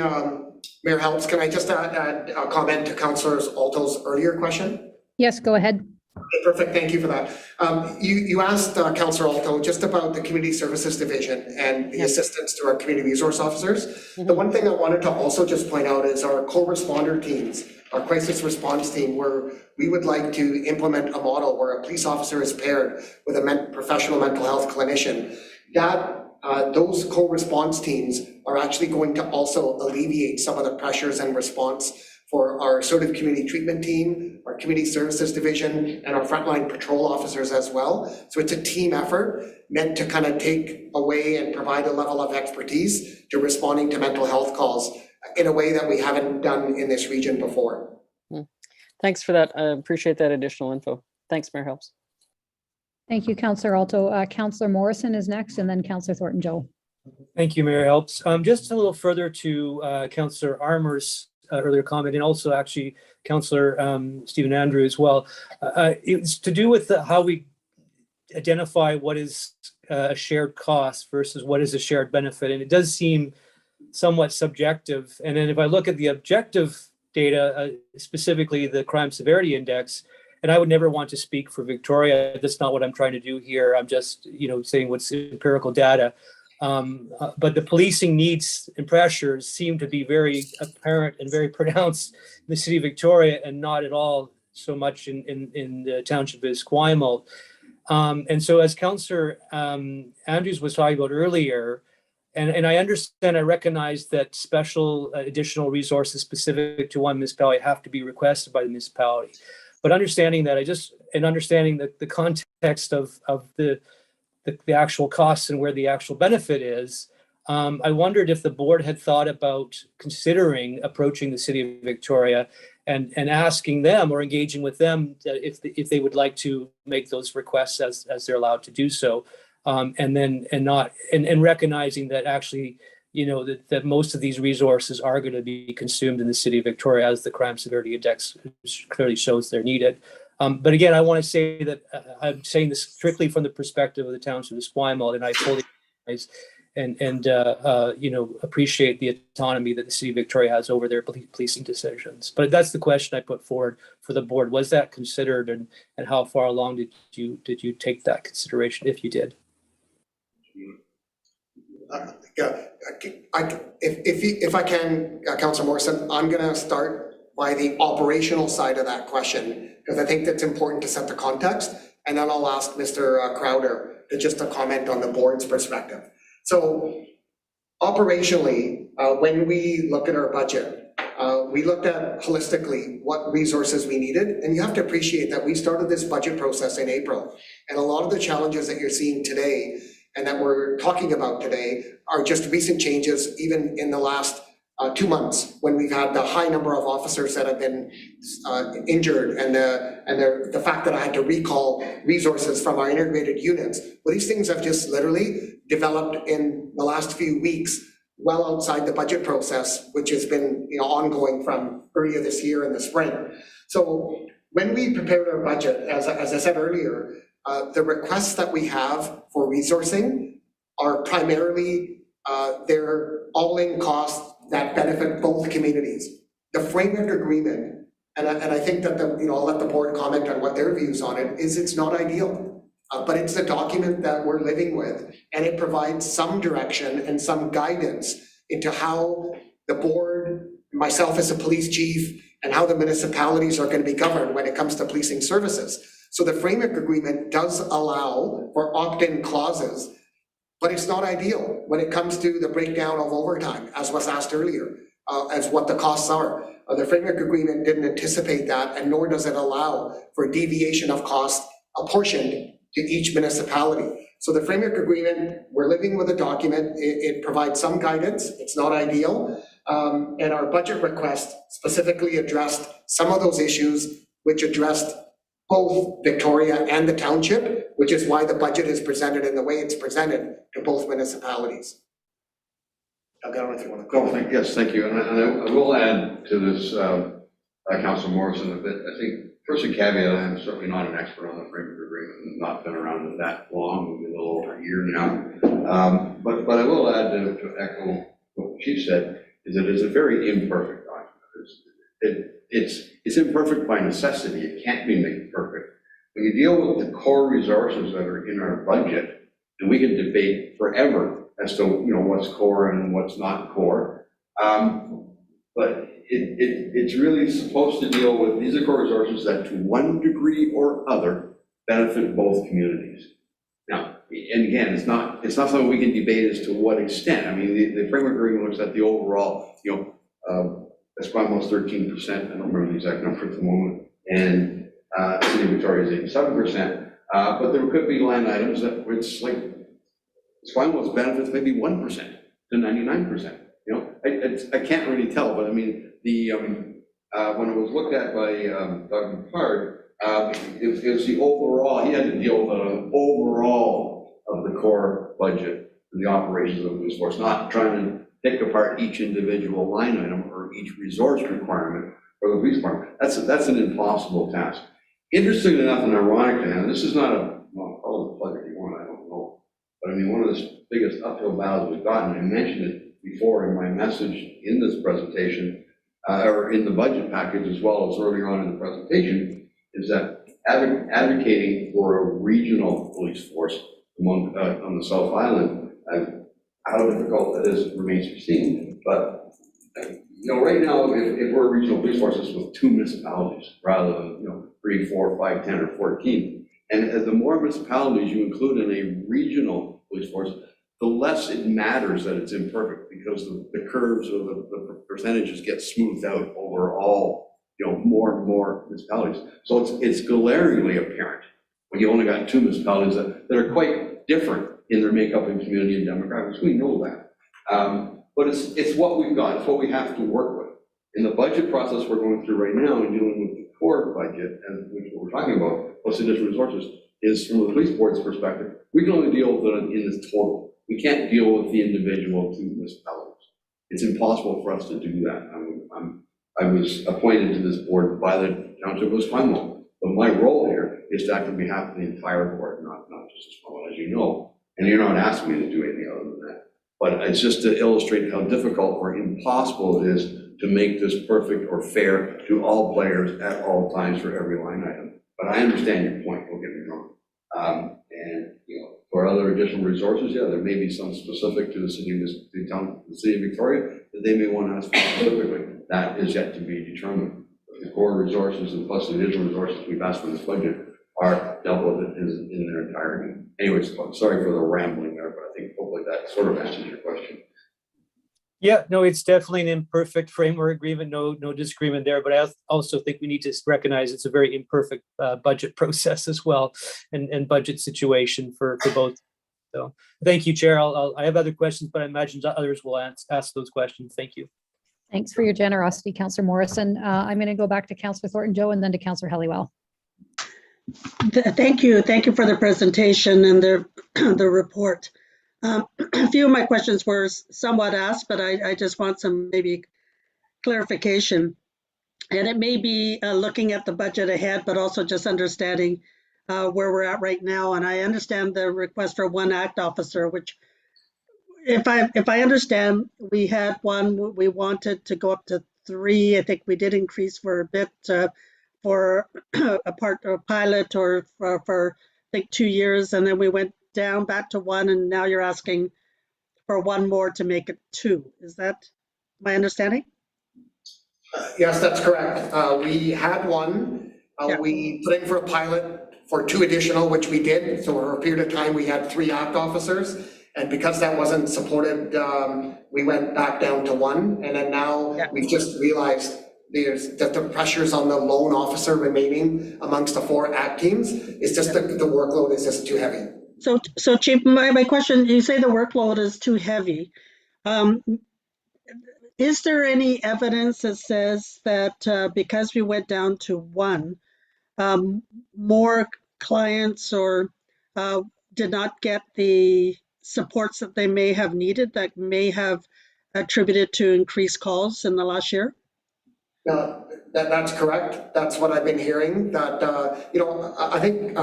Mayor Helps, can I just add a comment to Councillor Alto's earlier question? Yes, go ahead. Okay, perfect, thank you for that. You asked Councillor Alto just about the Community Services Division and the assistance to our community resource officers. The one thing I wanted to also just point out is our co-responder teams, our crisis response team, where we would like to implement a model where a police officer is paired with a professional mental health clinician. Those co-response teams are actually going to also alleviate some of the pressures and response for our assertive community treatment team, our community services division, and our frontline patrol officers as well. So it's a team effort meant to kind of take away and provide a level of expertise to responding to mental health calls in a way that we haven't done in this region before. Thanks for that. I appreciate that additional info. Thanks, Mayor Helps. Thank you, Councillor Alto. Councillor Morrison is next, and then Councillor Thornton Joe. Thank you, Mayor Helps. Just a little further to Councillor Armour's earlier comment, and also actually Councillor Stephen Andrew as well. It's to do with how we identify what is a shared cost versus what is a shared benefit. And it does seem somewhat subjective. And then if I look at the objective data, specifically the crime severity index, and I would never want to speak for Victoria. That's not what I'm trying to do here. I'm just, saying what's empirical data. But the policing needs and pressures seem to be very apparent and very pronounced in the city of Victoria, and not at all so much in the township of Esquimalt. And so, as Councillor Andrews was talking about earlier, and I understand, I recognize that special additional resources specific to one municipality have to be requested by the municipality. But understanding that, understanding the context of the actual costs and where the actual benefit is, I wondered if the board had thought about considering approaching the city of Victoria and asking them or engaging with them if they would like to make those requests as they're allowed to do so, and recognizing that actually, that most of these resources are going to be consumed in the city of Victoria, as the crime severity index clearly shows they're needed. But again, I want to say that I'm saying this strictly from the perspective of the township of Esquimalt, and I fully recognize and appreciate the autonomy that the city of Victoria has over their policing decisions. But that's the question I put forward for the board. Was that considered, and how far along did you take that consideration, if you did? If I can, Councillor Morrison, I'm going to start by the operational side of that question, because I think that's important to set the context, and then I'll ask Mr. Crowder to comment on the board's perspective. So operationally, when we look at our budget, we looked at holistically what resources we needed, and you have to appreciate that we started this budget process in April, and a lot of the challenges that you're seeing today and that we're talking about today are just recent changes, even in the last 2 months, when we've had the high number of officers that have been injured, and the fact that I had to recall resources from our integrated units. Well, these things have just literally developed in the last few weeks, well outside the budget process, which has been ongoing from earlier this year in the spring. So when we prepared our budget, as I said earlier, the requests that we have for resourcing are primarily their all-in costs that benefit both communities. The framework agreement, and I think that I'll let the board comment on what their views on it, is it's not ideal, but it's a document that we're living with, and it provides some direction and some guidance into how the board, myself as a police chief, and how the municipalities are going to be governed when it comes to policing services. So the framework agreement does allow for opt-in clauses, but it's not ideal when it comes to the breakdown of overtime, as was asked earlier, as what the costs are. The framework agreement didn't anticipate that, and nor does it allow for deviation of cost apportioned to each municipality. So the framework agreement, we're living with a document. It provides some guidance. It's not ideal. And our budget request specifically addressed some of those issues, which addressed both Victoria and the township, which is why the budget is presented in the way it's presented to both municipalities. I don't know if you want to comment. Yes, thank you. And I will add to this, Councilor Morrison, a bit. I think, first a caveat, I'm certainly not an expert on the framework agreement, not been around that long, maybe a little over a year now. But I will add to echo what the chief said, is that it's a very imperfect document. It's imperfect by necessity. It can't be made perfect. When you deal with the core resources that are in our budget, and we can debate forever as to what's core and what's not core, but it's really supposed to deal with these are core resources that to one degree or other benefit both communities. Now, and again, it's not something we can debate as to what extent. I mean, the framework agreement looks at the overall, Esquimalt 13%, I don't remember the exact number at the moment, and City of Victoria is 87%, but there could be line items that it's like Esquimalt's benefits maybe 1% to 99%. I can't really tell, but I mean, when it was looked at by Doug McClard, it was the overall, he had to deal with an overall of the core budget and the operations of the police force, not trying to pick apart each individual line item or for each resource requirement for the police department. That's an impossible task. Interesting enough and ironic, and this is not well, call it a plug if you want, I don't know. But I mean, one of the biggest uphill battles we've gotten, I mentioned it before in my message in this presentation, or in the budget package as well as earlier on in the presentation, is that advocating for a regional police force on the South Island, how difficult that is remains to be seen. But right now, if we're a regional police force, it's with 2 municipalities rather than 3, 4, 5, 10, or 14. And the more municipalities you include in a regional police force, the less it matters that it's imperfect, because the curves or the percentages get smoothed out over all, more and more municipalities. So it's glaringly apparent when you only got 2 municipalities that are quite different in their makeup and community and demographics. We know that. But it's what we've got. It's what we have to work with. In the budget process we're going through right now and dealing with the core budget, and which what we're talking about, plus additional resources, is from the police board's perspective, we can only deal with it in this total. We can't deal with the individual 2 municipalities. It's impossible for us to do that. I was appointed to this board by the Township of Esquimalt, but my role here is to act on behalf of the entire board, not just Esquimalt, as you know. And you're not asking me to do anything other than that. But it's just to illustrate how difficult or impossible it is to make this perfect or fair to all players at all times for every line item. But I understand your point, don't get me wrong. And for other additional resources, yeah, there may be some specific to the city of Victoria that they may want to ask for specifically. That is yet to be determined. But the core resources and plus the additional resources we've asked for this budget are dealt with in their entirety. Anyways, sorry for the rambling there, but I think hopefully that sort of answers your question. Yeah, no, it's definitely an imperfect framework agreement, no disagreement there, but I also think we need to recognize it's a very imperfect budget process as well, and budget situation for both. So thank you, Chair. I have other questions, but I imagine others will ask those questions. Thank you. Thanks for your generosity, Councillor Morrison. I'm going to go back to Councillor Thornton-Joe and then to Councillor Helliwell. Thank you for the presentation and the report. A few of my questions were somewhat asked, but I just want some maybe clarification. And it may be looking at the budget ahead, but also just understanding where we're at right now. And I understand the request for 1 ACT officer, which if I understand, we had 1, we wanted to go up to 3. I think we did increase for a bit for a pilot or for I think 2 years, and then we went down back to 1, and now you're asking for 1 more to make it 2. Is that my understanding? Yes, that's correct. We had 1. Yeah. We put in for a pilot for 2 additional, which we did. So over a period of time, we had 3 ACT officers. And because that wasn't supported, we went back down to 1. And then now we've just realized that the pressures on the lone officer remaining amongst the 4 ACT teams is just the workload is just too heavy. So Chief, my question, you say the workload is too heavy. Is there any evidence that says that because we went down to 1, more clients or did not get the supports that they may have needed that may have attributed to increased calls in the last year? That's correct. That's what I've been hearing, that, I think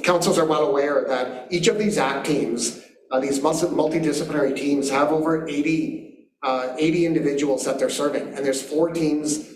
councils are well aware that each of these ACT teams, these multidisciplinary teams, have over 80 individuals that they're serving. And there's 4 teams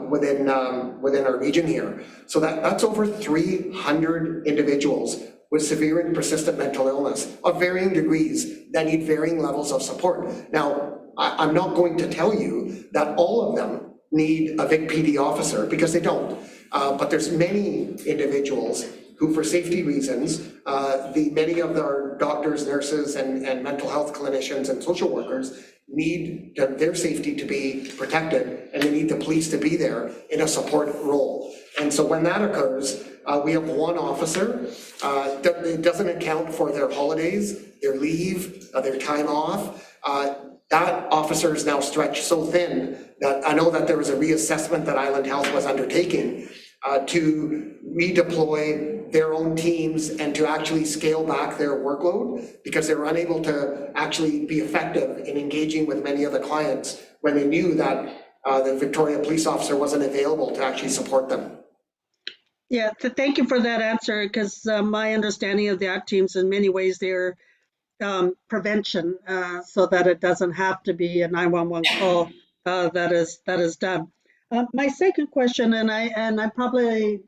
within our region here. So that's over 300 individuals with severe and persistent mental illness of varying degrees that need varying levels of support. Now, I'm not going to tell you that all of them need a Vic PD officer, because they don't. But there's many individuals who, for safety reasons, many of our doctors, nurses, and mental health clinicians and social workers need their safety to be protected, and they need the police to be there in a support role. And so when that occurs, we have 1 officer. It doesn't account for their holidays, their leave, their time off. That officer is now stretched so thin that I know that there was a reassessment that Island Health was undertaking to redeploy their own teams and to actually scale back their workload, because they were unable to actually be effective in engaging with many of the clients when they knew that the Victoria police officer wasn't available to actually support them. Yeah, thank you for that answer, because my understanding of the ACT teams, in many ways, they're prevention, so that it doesn't have to be a 911 call that is done. My second question, and I'm probably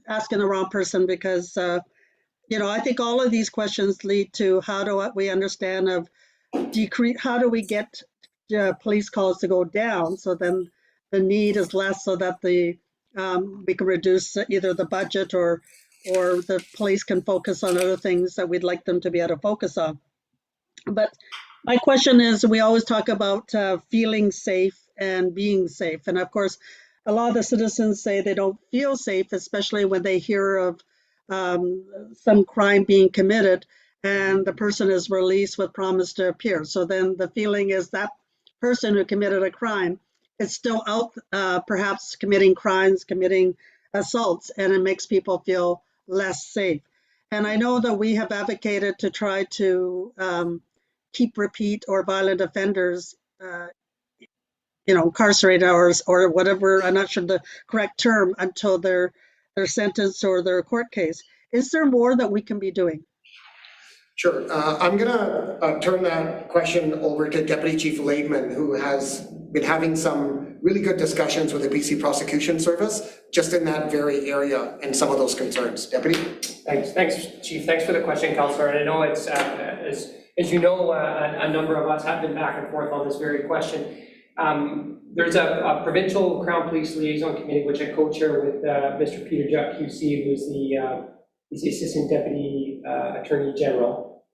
asking the wrong person, because I think all of these questions lead to how do we understand of decrease, how do we get police calls to go down, so then the need is less, so that we can reduce either the budget or the police can focus on other things that we'd like them to be able to focus on. But my question is, we always talk about feeling safe and being safe. And of course, a lot of the citizens say they don't feel safe, especially when they hear of some crime being committed and the person is released with promise to appear. So then the feeling is that person who committed a crime is still out, perhaps committing crimes, committing assaults, and it makes people feel less safe. And I know that we have advocated to try to keep repeat or violent offenders, incarcerated or whatever, I'm not sure the correct term, until their sentence or their court case. Is there more that we can be doing? Sure. I'm going to turn that question over to Deputy Chief Laidman, who has been having some really good discussions with the BC Prosecution Service just in that very area and some of those concerns. Deputy? Thanks, Chief. Thanks for the question, Councillor. And I know it's, as you know, a number of us have been back and forth on this very question. There's a provincial Crown Police Liaison Committee, which I co-chair with Mr. Peter Jupp, QC, who's the Assistant Deputy Attorney General.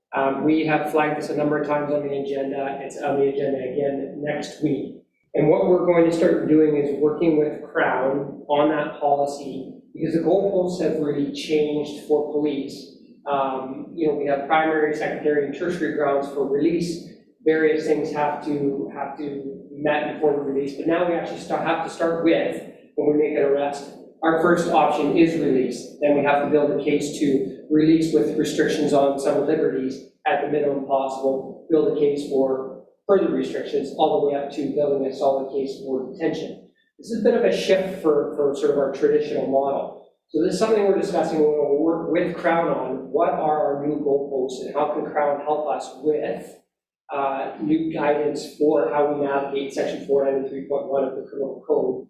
We have flagged this a number of times on the agenda. It's on the agenda again next week. And what we're going to start doing is working with Crown on that policy, because the goalposts have really changed for police. We have primary, secondary, and tertiary grounds for release. Various things have to be met before the release, but now we actually have to start with, when we make an arrest, our first option is release. Then we have to build a case to release with restrictions on some liberties at the minimum possible, build a case for further restrictions, all the way up to building a solid case for detention. This is a bit of a shift for sort of our traditional model. So this is something we're discussing. We're going to work with Crown on what are our new goalposts and how can Crown help us with new guidance for how we navigate Section 493.1 of the Criminal Code,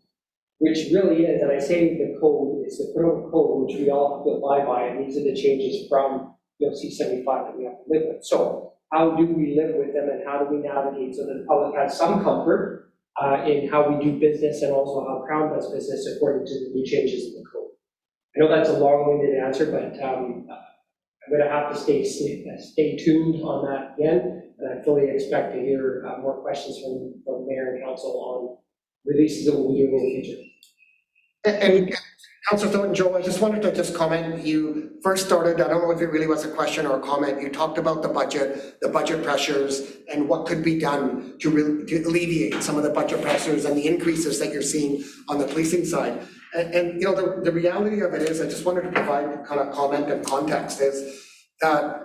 which really is, and I say the code, it's the Criminal Code, which we all have to abide by, and these are the changes from C-75 that we have to live with. So how do we live with them, and how do we navigate so that the public has some comfort in how we do business, and also how Crown does business according to the new changes in the code? I know that's a long-winded answer, but I'm going to have to stay tuned on that again. And I fully expect to hear more questions from Mayor and Council on releases that we'll be doing in the future. And Councillor Thornton, Joe, I just wanted to comment. You first started, I don't know if it really was a question or a comment, you talked about the budget pressures, and what could be done to alleviate some of the budget pressures and the increases that you're seeing on the policing side. And the reality of it is, I just wanted to provide kind of comment and context, is that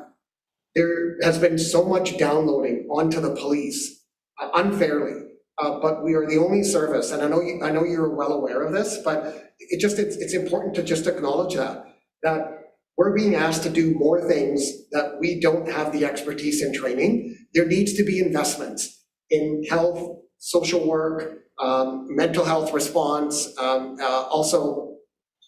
there has been so much downloading onto the police unfairly, but we are the only service, and I know you're well aware of this, but it's important to just acknowledge that we're being asked to do more things that we don't have the expertise in training. There needs to be investments in health, social work, mental health response, also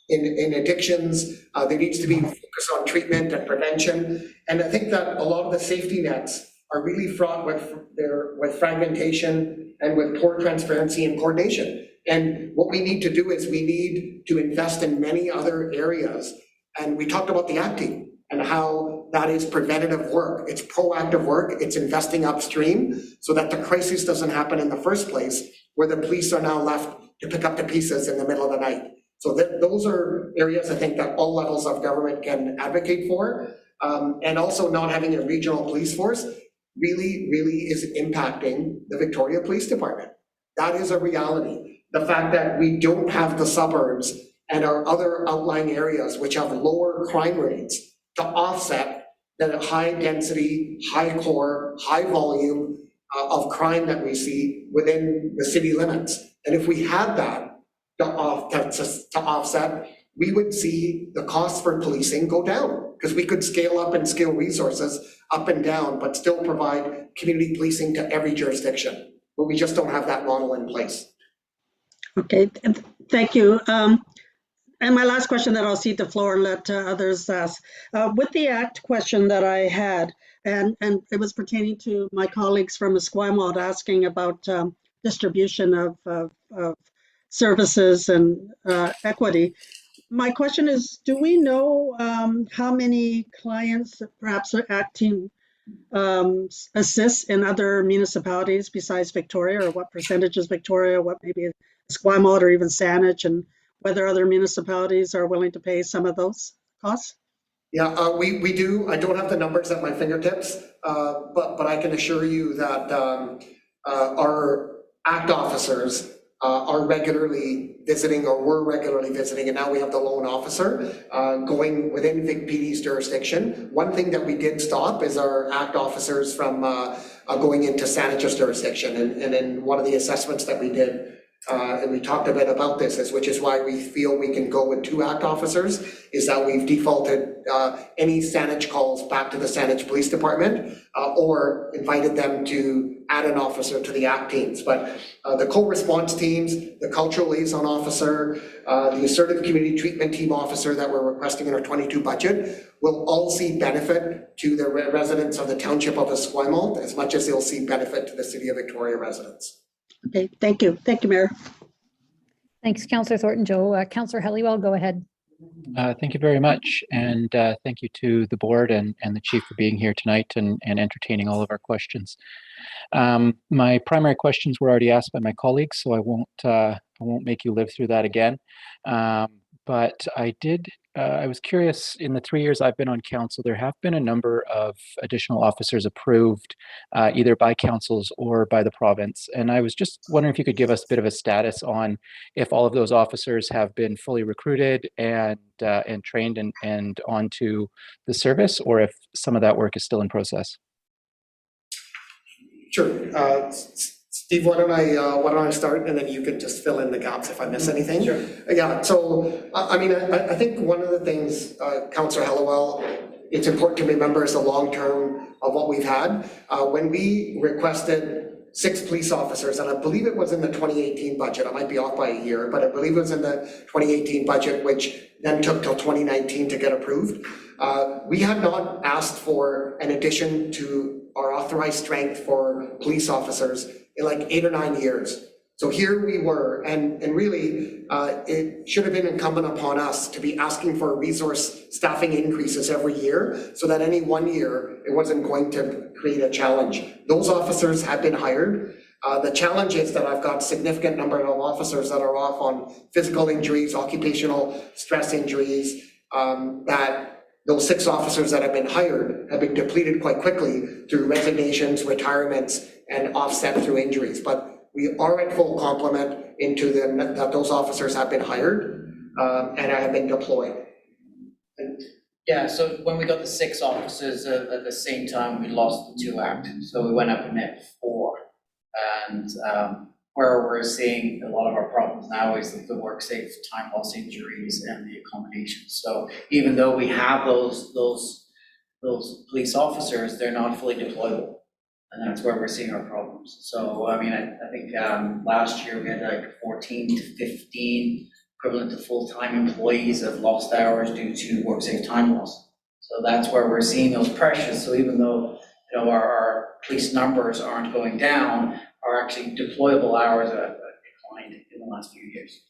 in addictions. There needs to be focus on treatment and prevention. And I think that a lot of the safety nets are really fraught with fragmentation and with poor transparency and coordination. And what we need to do is we need to invest in many other areas. And we talked about the ACT team and how that is preventative work. It's proactive work. It's investing upstream so that the crisis doesn't happen in the first place, where the police are now left to pick up the pieces in the middle of the night. So those are areas I think that all levels of government can advocate for. And also not having a regional police force really is impacting the Victoria Police Department. That is a reality. The fact that we don't have the suburbs and our other outlying areas which have lower crime rates to offset the high density, high core, high volume of crime that we see within the city limits. And if we had that to offset, we would see the cost for policing go down, because we could scale up and scale resources up and down, but still provide community policing to every jurisdiction. But we just don't have that model in place. Okay, thank you. And my last question, then I'll cede the floor and let others ask. With the ACT question that I had, and it was pertaining to my colleagues from Esquimalt asking about distribution of services and equity. My question is, do we know how many clients perhaps ACT team assists in other municipalities besides Victoria, or what percentage is Victoria, what maybe Esquimalt or even Saanich, and whether other municipalities are willing to pay some of those costs? Yeah, we do. I don't have the numbers at my fingertips, but I can assure you that our ACT officers are regularly visiting, or were regularly visiting, and now we have the lone officer going within Vic PD's jurisdiction. One thing that we did stop is our ACT officers from going into Saanich's jurisdiction, and in one of the assessments that we did, and we talked a bit about this, which is why we feel we can go with 2 ACT officers, is that we've defaulted any Saanich calls back to the Saanich Police Department, or invited them to add an officer to the ACT teams. But the co-response teams, the cultural liaison officer, the assertive community treatment team officer that we're requesting in our 22 budget will all see benefit to the residents of the township of Esquimalt as much as they'll see benefit to the City of Victoria residents. Okay, thank you. Thank you, Mayor. Thanks, Councillor Thornton Joe. Councillor Helliwell, go ahead. Thank you very much. And thank you to the board and the chief for being here tonight and entertaining all of our questions. My primary questions were already asked by my colleagues, so I won't make you live through that again. But I was curious, in the 3 years I've been on council, there have been a number of additional officers approved either by councils or by the province. And I was just wondering if you could give us a bit of a status on if all of those officers have been fully recruited and trained and onto the service, or if some of that work is still in process. Sure. Steve, why don't I start, and then you can just fill in the gaps if I miss anything. Sure. Yeah, so I mean, I think one of the things, Councillor Helliwell, it's important to remember is the long term of what we've had. When we requested 6 police officers, and I believe it was in the 2018 budget, I might be off by a year, but I believe it was in the 2018 budget, which then took till 2019 to get approved. We had not asked for an addition to our authorized strength for police officers in like 8 or 9 years. So here we were, and really, it should have been incumbent upon us to be asking for resource staffing increases every year, so that any one year, it wasn't going to create a challenge. Those officers have been hired. The challenge is that I've got significant number of officers that are off on physical injuries, occupational stress injuries, that those 6 officers that have been hired have been depleted quite quickly through resignations, retirements, and offset through injuries. But we are at full complement into that those officers have been hired and have been deployed. Yeah, so when we got the 6 officers at the same time, we lost the 2 ACT, so we went up a net 4. And where we're seeing a lot of our problems now is the work safe, time loss injuries, and the accommodation. So even though we have those police officers, they're not fully deployable. And that's where we're seeing our problems. So, I mean, I think last year we had like 14 to 15 equivalent to full-time employees have lost hours due to work safe time loss. So that's where we're seeing those pressures. So even though, you know, our police numbers aren't going down, our actually deployable hours have declined in the last few years.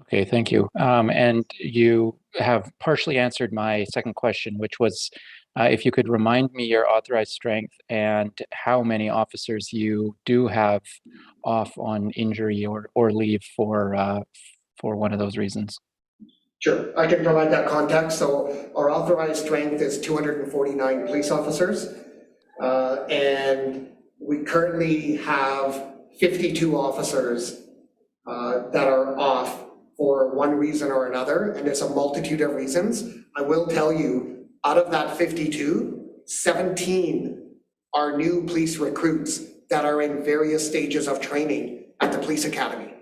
Okay, thank you. And you have partially answered my second question, which was if you could remind me your authorized strength and how many officers you do have off on injury or leave for one of those reasons. Sure, I can provide that context. So our authorized strength is 249 police officers. And we currently have 52 officers that are off for one reason or another, and there's a multitude of reasons. I will tell you, out of that 52, 17 are new police recruits that are in various stages of training at the police academy.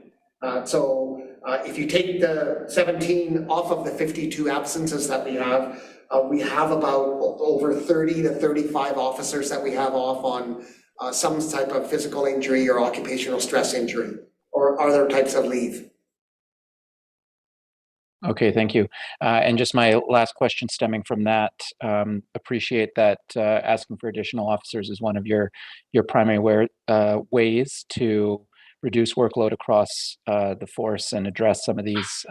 If you take the 17 off of the 52 absences that we have about over 30 to 35 officers that we have off on some type of physical injury or occupational stress injury or other types of leave. Okay, thank you. And just my last question stemming from that, appreciate that asking for additional officers is one of your primary ways to reduce workload across the force and address some of these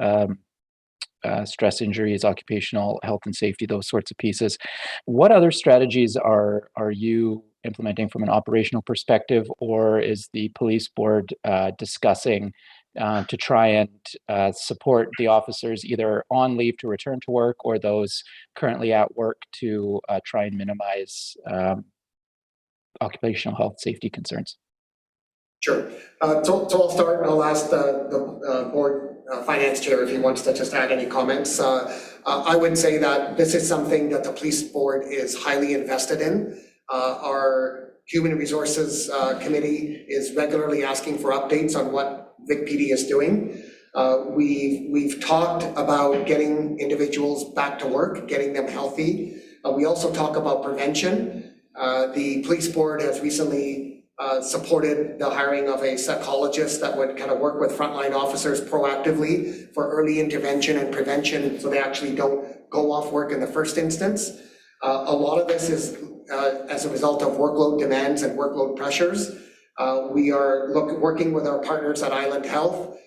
stress injuries, occupational health and safety, those sorts of pieces. What other strategies are you implementing from an operational perspective, or is the police board discussing to try and support the officers either on leave to return to work or those currently at work to try and minimize occupational health safety concerns? Sure. So I'll start and I'll ask the board finance chair if he wants to just add any comments. I would say that this is something that the police board is highly invested in. Our human resources committee is regularly asking for updates on what Vic PD is doing. We've talked about getting individuals back to work, getting them healthy. We also talk about prevention. The police board has recently supported the hiring of a psychologist that would kind of work with frontline officers proactively for early intervention and prevention so they actually don't go off work in the first instance. A lot of this is as a result of workload demands and workload pressures. We are working with our partners at Island Health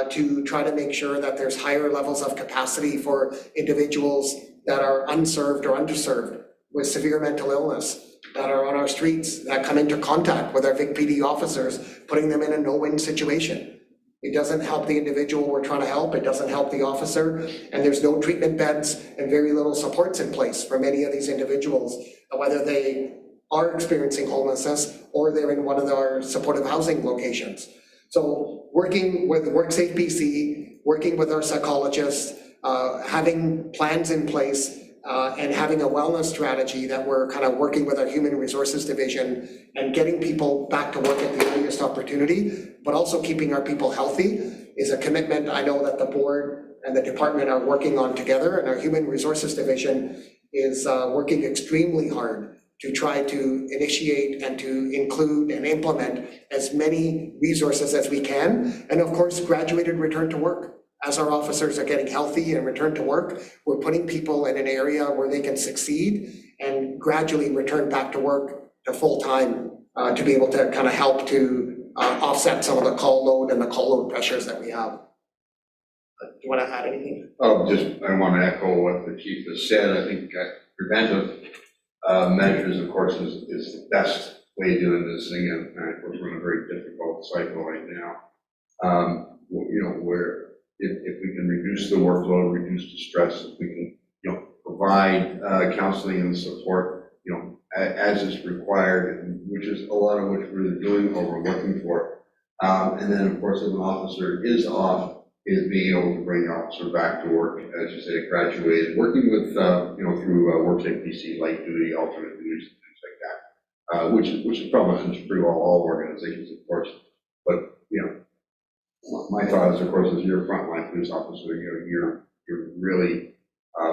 to try to make sure that there's higher levels of capacity for individuals that are unserved or underserved with severe mental illness, that are on our streets, that come into contact with our Vic PD officers, putting them in a no-win situation. It doesn't help the individual we're trying to help, it doesn't help the officer, and there's no treatment beds and very little supports in place for many of these individuals, whether they are experiencing homelessness or they're in one of our supportive housing locations. So working with WorkSafe BC, working with our psychologists, having plans in place, and having a wellness strategy that we're kind of working with our human resources division and getting people back to work at the earliest opportunity, but also keeping our people healthy is a commitment I know that the board and the department are working on together, and our human resources division is working extremely hard to try to initiate and to include and implement as many resources as we can. And of course, graduated return to work. As our officers are getting healthy and return to work, we're putting people in an area where they can succeed and gradually return back to work to full time to be able to kind of help to offset some of the call load and the call load pressures that we have. Do you want to add anything? I want to echo what the chief has said. I think preventive measures, of course, is the best way of doing this thing. And of course, we're in a very difficult cycle right now. Where if we can reduce the workload, reduce the stress, if we can, provide counseling and support, as is required, which is a lot of which we're doing or we're looking for. And then, of course, if an officer is off, is being able to bring the officer back to work, as you say, graduated, working with, through WorkSafe BC, light duty, alternate duties, things like that, which is probably pretty well all organizations, of course. But, my thought is, of course, as you're a frontline police officer, you're really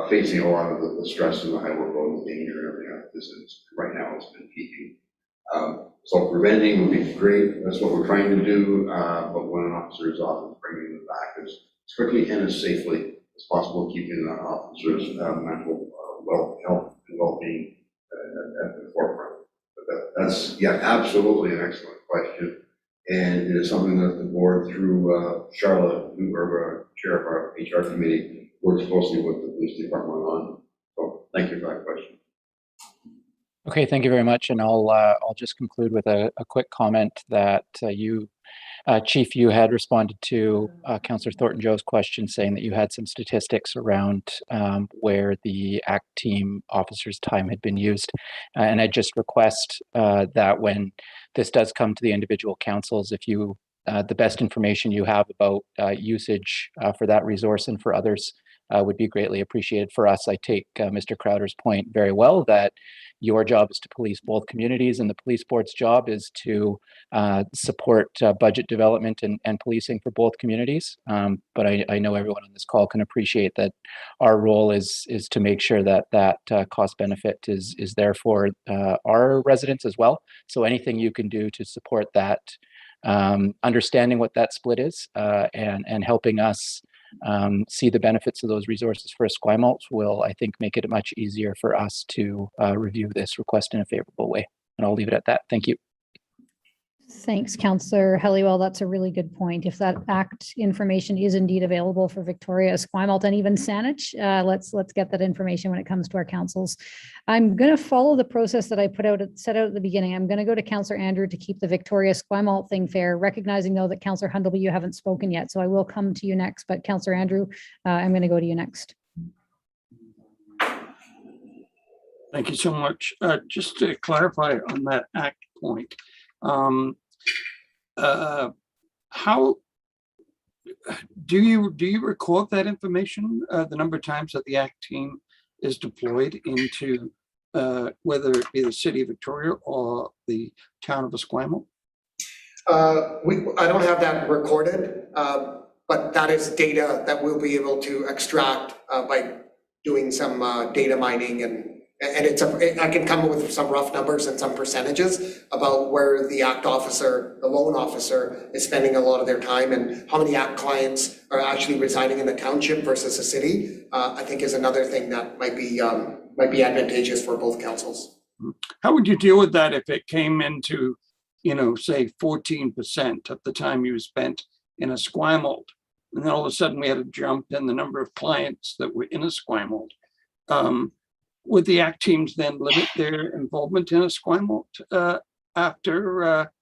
facing a lot of the stress and the high workload and the danger and everything like this. Right now, it's been peaking. So preventing would be great. That's what we're trying to do. But when an officer is off, it's bringing them back as quickly and as safely as possible, keeping the officer's mental health and well-being at the forefront. But that's absolutely an excellent question. And it is something that the board, through Charlotte, who are chair of our HR committee, works closely with the police department on. So thank you for that question. Okay, thank you very much. And I'll just conclude with a quick comment that Chief, you had responded to Councillor Thornton-Joe's question, saying that you had some statistics around where the ACT team officers' time had been used. And I just request that when this does come to the individual councils, if you, the best information you have about usage for that resource and for others would be greatly appreciated. For us, I take Mr. Crowder's point very well that your job is to police both communities, and the police board's job is to support budget development and policing for both communities. But I know everyone on this call can appreciate that our role is to make sure that cost benefit is there for our residents as well. So anything you can do to support that, understanding what that split is, and helping us see the benefits of those resources for Esquimalt will, I think, make it much easier for us to review this request in a favorable way. And I'll leave it at that. Thank you. Thanks, Councillor Helliwell. That's a really good point. If that ACT information is indeed available for Victoria, Esquimalt, and even Saanich, let's get that information when it comes to our councils. I'm going to follow the process that I set out at the beginning. I'm going to go to Councillor Andrew to keep the Victoria Esquimalt thing fair, recognizing though that Councillor Hundleby, you haven't spoken yet, so I will come to you next. But Councillor Andrew, I'm going to go to you next. Thank you so much. Just to clarify on that ACT point, how do you record that information, the number of times that the ACT team is deployed into whether it be the city of Victoria or the town of Esquimalt? I don't have that recorded, but that is data that we'll be able to extract by doing some data mining, and I can come up with some rough numbers and some percentages about where the ACT officer, the loan officer, is spending a lot of their time, and how many ACT clients are actually residing in the township versus the city. I think is another thing that might be advantageous for both councils. How would you deal with that if it came into, say 14% of the time you spent in Esquimalt, and then all of a sudden we had a jump in the number of clients that were in Esquimalt? Would the ACT teams then limit their involvement in Esquimalt after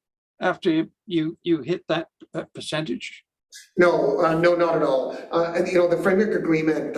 you hit that percentage? No, not at all. And the framework agreement,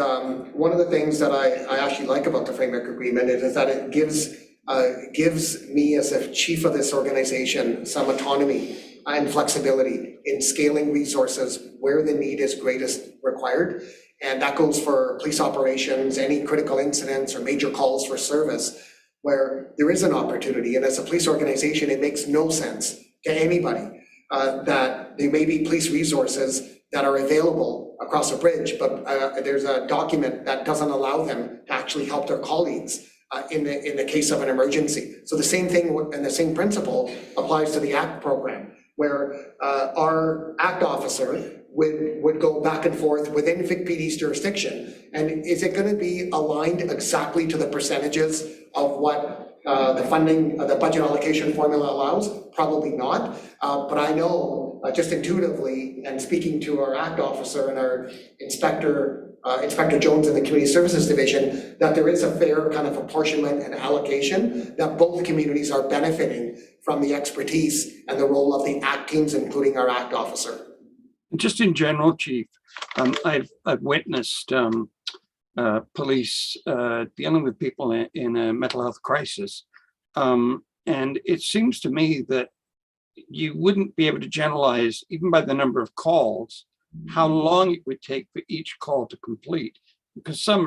one of the things that I actually like about the framework agreement is that it gives me as a chief of this organization some autonomy and flexibility in scaling resources where the need is greatest required. And that goes for police operations, any critical incidents or major calls for service where there is an opportunity. And as a police organization, it makes no sense to anybody that there may be police resources that are available across a bridge, but there's a document that doesn't allow them to actually help their colleagues in the case of an emergency. So the same thing and the same principle applies to the ACT program, where our ACT officer would go back and forth within VicPD's jurisdiction. And is it going to be aligned exactly to the percentages of what the funding, the budget allocation formula allows? Probably not. But I know just intuitively, and speaking to our ACT officer and our Inspector Jones in the Community Services Division, that there is a fair kind of apportionment and allocation, that both communities are benefiting from the expertise and the role of the ACT teams, including our ACT officer. Just in general, Chief, I've witnessed police dealing with people in a mental health crisis, and it seems to me that you wouldn't be able to generalize, even by the number of calls, how long it would take for each call to complete, because some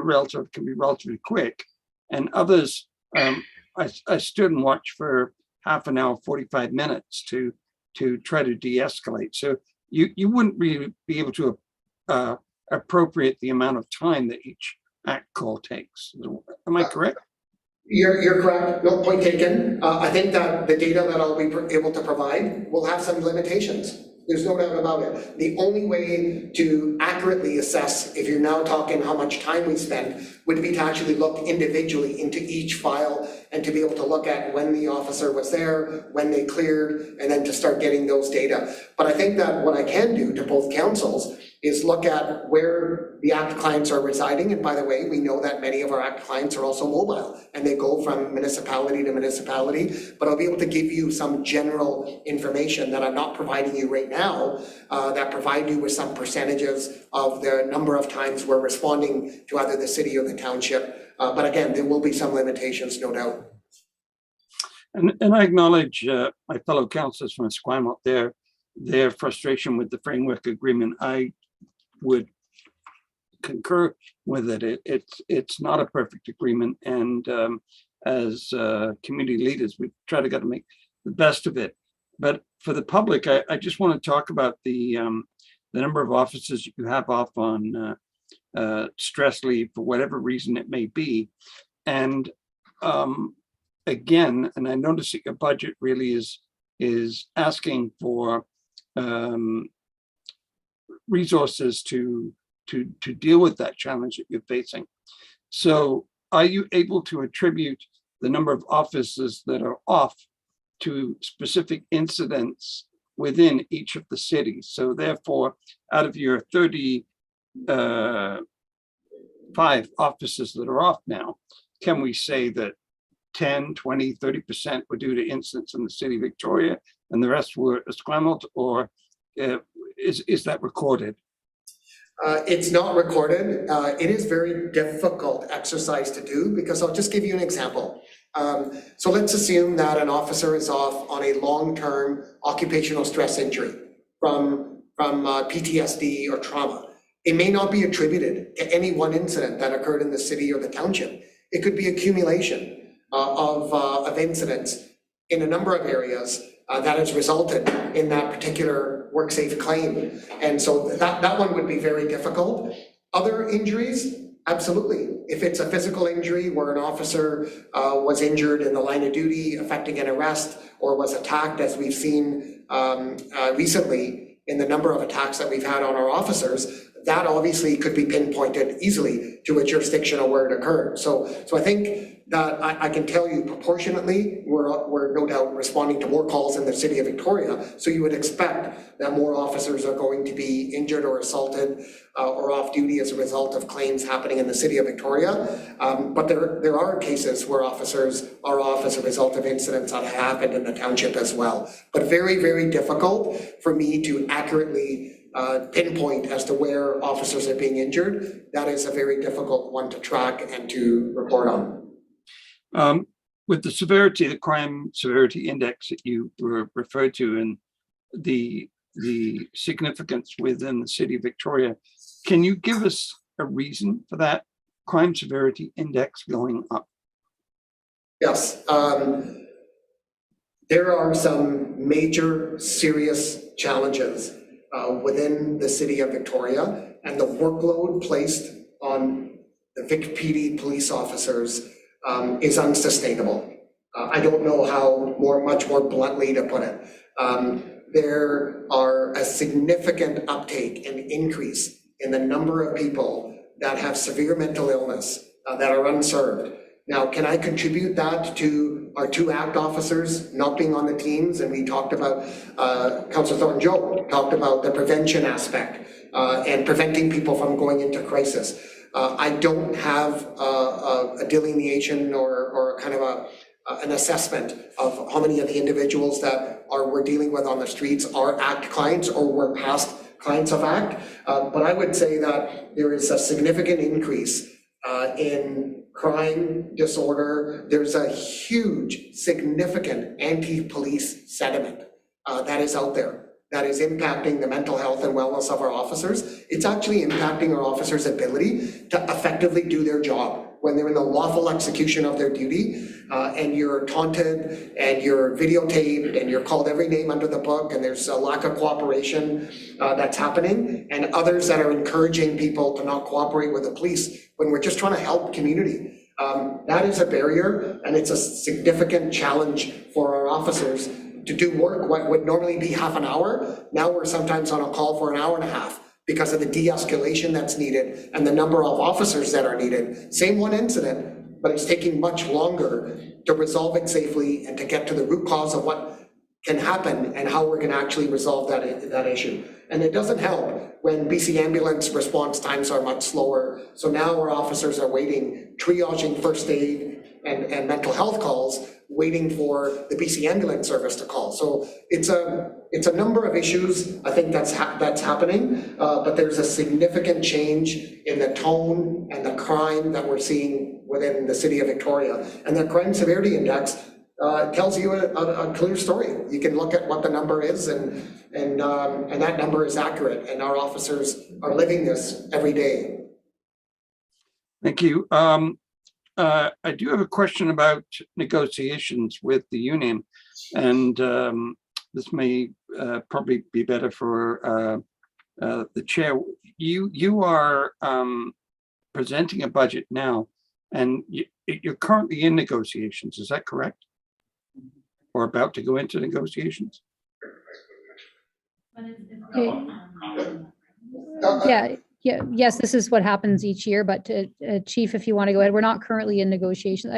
can be relatively quick, and others, I stood and watched for half an hour, 45 minutes to try to de-escalate. So you wouldn't really be able to appropriate the amount of time that each ACT call takes. Am I correct? You're correct. No, point taken. I think that the data that I'll be able to provide will have some limitations. There's no doubt about it. The only way to accurately assess, if you're now talking how much time we spend, would be to actually look individually into each file and to be able to look at when the officer was there, when they cleared, and then to start getting those data. But I think that what I can do to both councils is look at where the ACT clients are residing. And by the way, we know that many of our ACT clients are also mobile and they go from municipality to municipality, but I'll be able to give you some general information that I'm not providing you right now, that provide you with some percentages of the number of times we're responding to either the city or the township. But again, there will be some limitations, no doubt. And I acknowledge my fellow councillors from Esquimalt, their frustration with the framework agreement. I would concur with it. It's not a perfect agreement, and as community leaders, we try to make the best of it. But for the public, I just want to talk about the number of officers you have off on stress leave for whatever reason it may be. And again, and I notice that your budget really is asking for resources to deal with that challenge that you're facing. So are you able to attribute the number of officers that are off to specific incidents within each of the cities? So therefore, out of your 35 officers that are off now, can we say that 10, 20, 30% were due to incidents in the city of Victoria and the rest were Esquimalt, or is that recorded? It's not recorded. It is very difficult exercise to do because I'll just give you an example. So let's assume that an officer is off on a long-term occupational stress injury from PTSD or trauma. It may not be attributed to any one incident that occurred in the city or the township. It could be accumulation of incidents in a number of areas that has resulted in that particular WorkSafe claim. And so that one would be very difficult. Other injuries, absolutely. If it's a physical injury where an officer was injured in the line of duty affecting an arrest or was attacked, as we've seen recently in the number of attacks that we've had on our officers, that obviously could be pinpointed easily to a jurisdiction where it occurred. So I think that I can tell you proportionately, we're no doubt responding to more calls in the city of Victoria. So you would expect that more officers are going to be injured or assaulted or off duty as a result of claims happening in the city of Victoria. But there are cases where officers are off as a result of incidents that happened in the township as well. But very, very difficult for me to accurately pinpoint as to where officers are being injured. That is a very difficult one to track and to report on. With the crime severity index that you referred to and the significance within the city of Victoria, can you give us a reason for that crime severity index going up? Yes. There are some major serious challenges within the city of Victoria, and the workload placed on the Vic PD police officers is unsustainable. I don't know how much more bluntly to put it. There are a significant uptake and increase in the number of people that have severe mental illness that are unserved. Now, can I contribute that to our 2 ACT officers not being on the teams? And we talked about, Councillor Thornton-Joe talked about the prevention aspect and preventing people from going into crisis. I don't have a delineation or kind of an assessment of how many of the individuals that we're dealing with on the streets are ACT clients or were past clients of ACT. But I would say that there is a significant increase in crime, disorder. There's a huge, significant anti-police sentiment that is out there that is impacting the mental health and wellness of our officers. It's actually impacting our officers' ability to effectively do their job when they're in the lawful execution of their duty, and you're taunted and you're videotaped and you're called every name under the book, and there's a lack of cooperation that's happening, and others that are encouraging people to not cooperate with the police when we're just trying to help community. That is a barrier, and it's a significant challenge for our officers to do work what would normally be half an hour. Now we're sometimes on a call for an hour and a half because of the de-escalation that's needed and the number of officers that are needed. Same one incident, but it's taking much longer to resolve it safely and to get to the root cause of what can happen and how we're going to actually resolve that issue. And it doesn't help when BC ambulance response times are much slower. So now our officers are waiting, triaging first aid and mental health calls, waiting for the BC ambulance service to call. So it's a number of issues, I think that's happening, but there's a significant change in the tone and the crime that we're seeing within the city of Victoria. And the crime severity index tells you a clear story. You can look at what the number is and that number is accurate, and our officers are living this every day. Thank you. I do have a question about negotiations with the union, and this may probably be better for the chair. You are presenting a budget now, and you're currently in negotiations. Is that correct? Or about to go into negotiations? Yes, this is what happens each year, but Chief, if you want to go ahead, we're not currently in negotiations.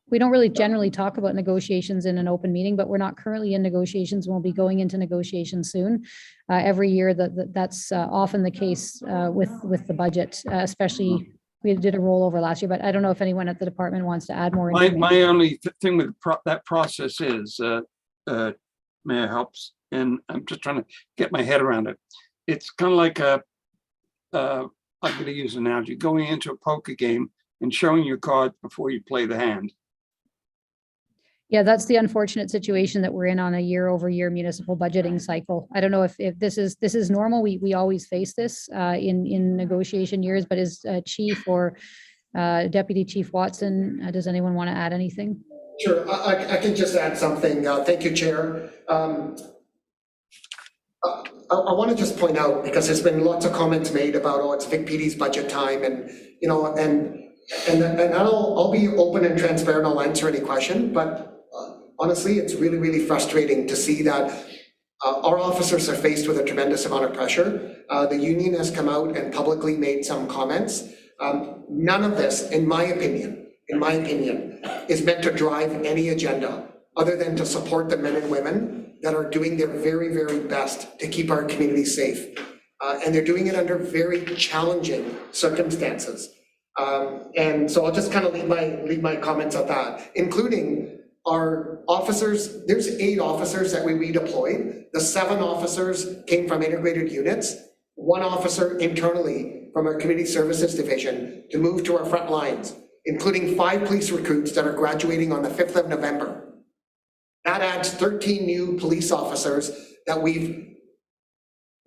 We don't really generally talk about negotiations in an open meeting, but we're not currently in negotiations. We'll be going into negotiations soon. Every year that's often the case with the budget, especially we did a rollover last year, but I don't know if anyone at the department wants to add more. My only thing with that process is, Mayor Helps, and I'm just trying to get my head around it. It's kind of like I'm going to use an analogy, going into a poker game and showing your cards before you play the hand. Yeah, that's the unfortunate situation that we're in on a year-over-year municipal budgeting cycle. I don't know if this is normal. We always face this in negotiation years, but as Chief or Deputy Chief Watson, does anyone want to add anything? Sure, I can just add something. Thank you, Chair. I want to just point out, because there's been lots of comments made about, oh, it's Vic PD's budget time, and you know, and I'll be open and transparent. I'll answer any question, but honestly, it's really, really frustrating to see that our officers are faced with a tremendous amount of pressure. The union has come out and publicly made some comments. None of this, in my opinion, is meant to drive any agenda other than to support the men and women that are doing their very, very best to keep our community safe. And they're doing it under very challenging circumstances. And so I'll just kind of leave my comments at that, including our officers. There's 8 officers that we redeployed. The 7 officers came from integrated units, 1 officer internally from our community services division to move to our front lines, including 5 police recruits that are graduating on the 5th of November. That adds 13 new police officers that we're